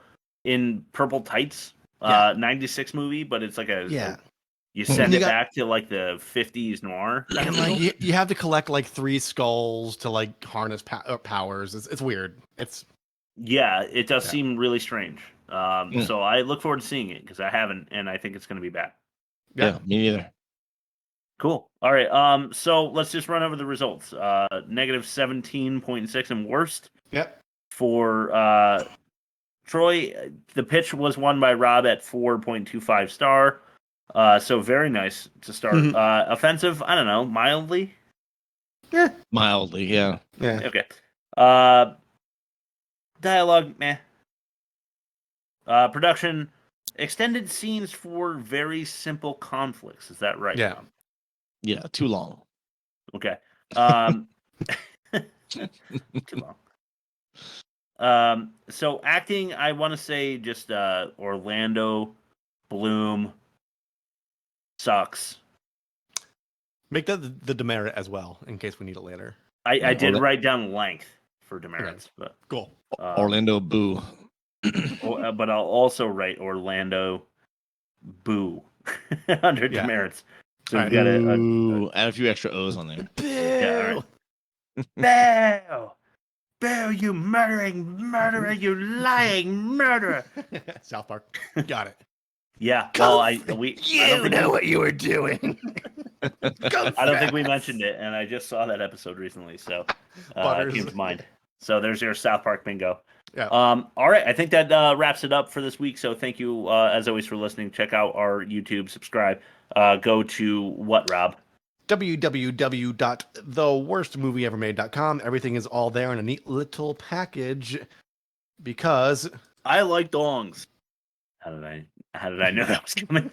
in purple tights, 96 movie, but it's like you send it back to like the 50s noir. And like you have to collect like 3 skulls to like harness powers. It's weird. It does seem really strange. So I look forward to seeing it because I haven't, and I think it's going to be bad. Yeah, me neither. Cool. All right. So let's just run over the results. Negative 17.6 and worst. Yep. For Troy, the pitch was won by Rob at 4.25 star. So very nice to start. Offensive, I don't know, mildly. Yeah. Mildly, yeah. Yeah. Okay. Dialogue, meh. Production, extended scenes for very simple conflicts. Is that right? Yeah. Yeah, too long. Okay. Too long. So acting, I want to say just Orlando Bloom sucks. Make that the demerit as well, in case we need it later. I did write down length for demerits, but cool. Orlando Boo. But I'll also write Orlando Boo under demerits. So we've got add a few extra O's on there. Yeah, all right. Boo, you murdering murderer, you lying murderer. South Park. Got it. Yeah. Well, I don't think what you were doing. I don't think we mentioned it, and I just saw that episode recently, so it came to mind. So there's your South Park bingo. Yeah. All right. I think that wraps it up for this week. So thank you, as always, for listening. Check out our YouTube. Subscribe. Go to what, Rob? www.theworstmovieevermade.com. Everything is all there in a neat little package because I like dongs. How did I know that was coming?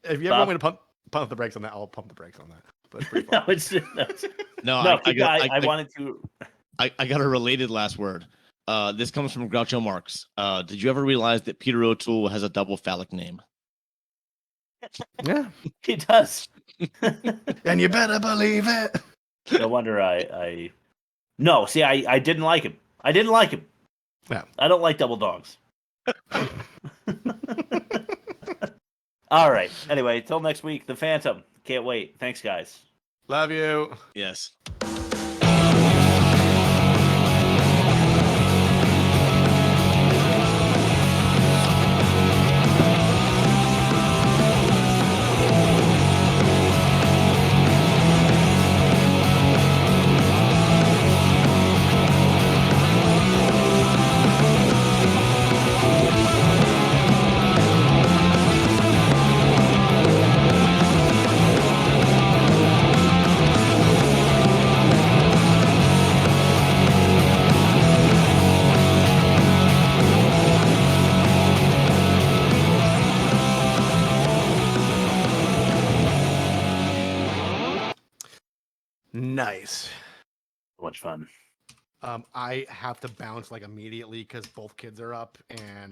If you ever want me to pump the brakes on that, I'll pump the brakes on that. But I wanted to. I got a related last word. This comes from Groucho Marx. Did you ever realize that Peter O'Toole has a double phallic name? Yeah, he does. And you better believe it. No wonder No, see, I didn't like him. I didn't like him. Yeah. I don't like double dogs. All right. Anyway, till next week, The Phantom. Can't wait. Thanks, guys. Love you. Yes. Nice. So much fun. I have to bounce like immediately because both kids are up, and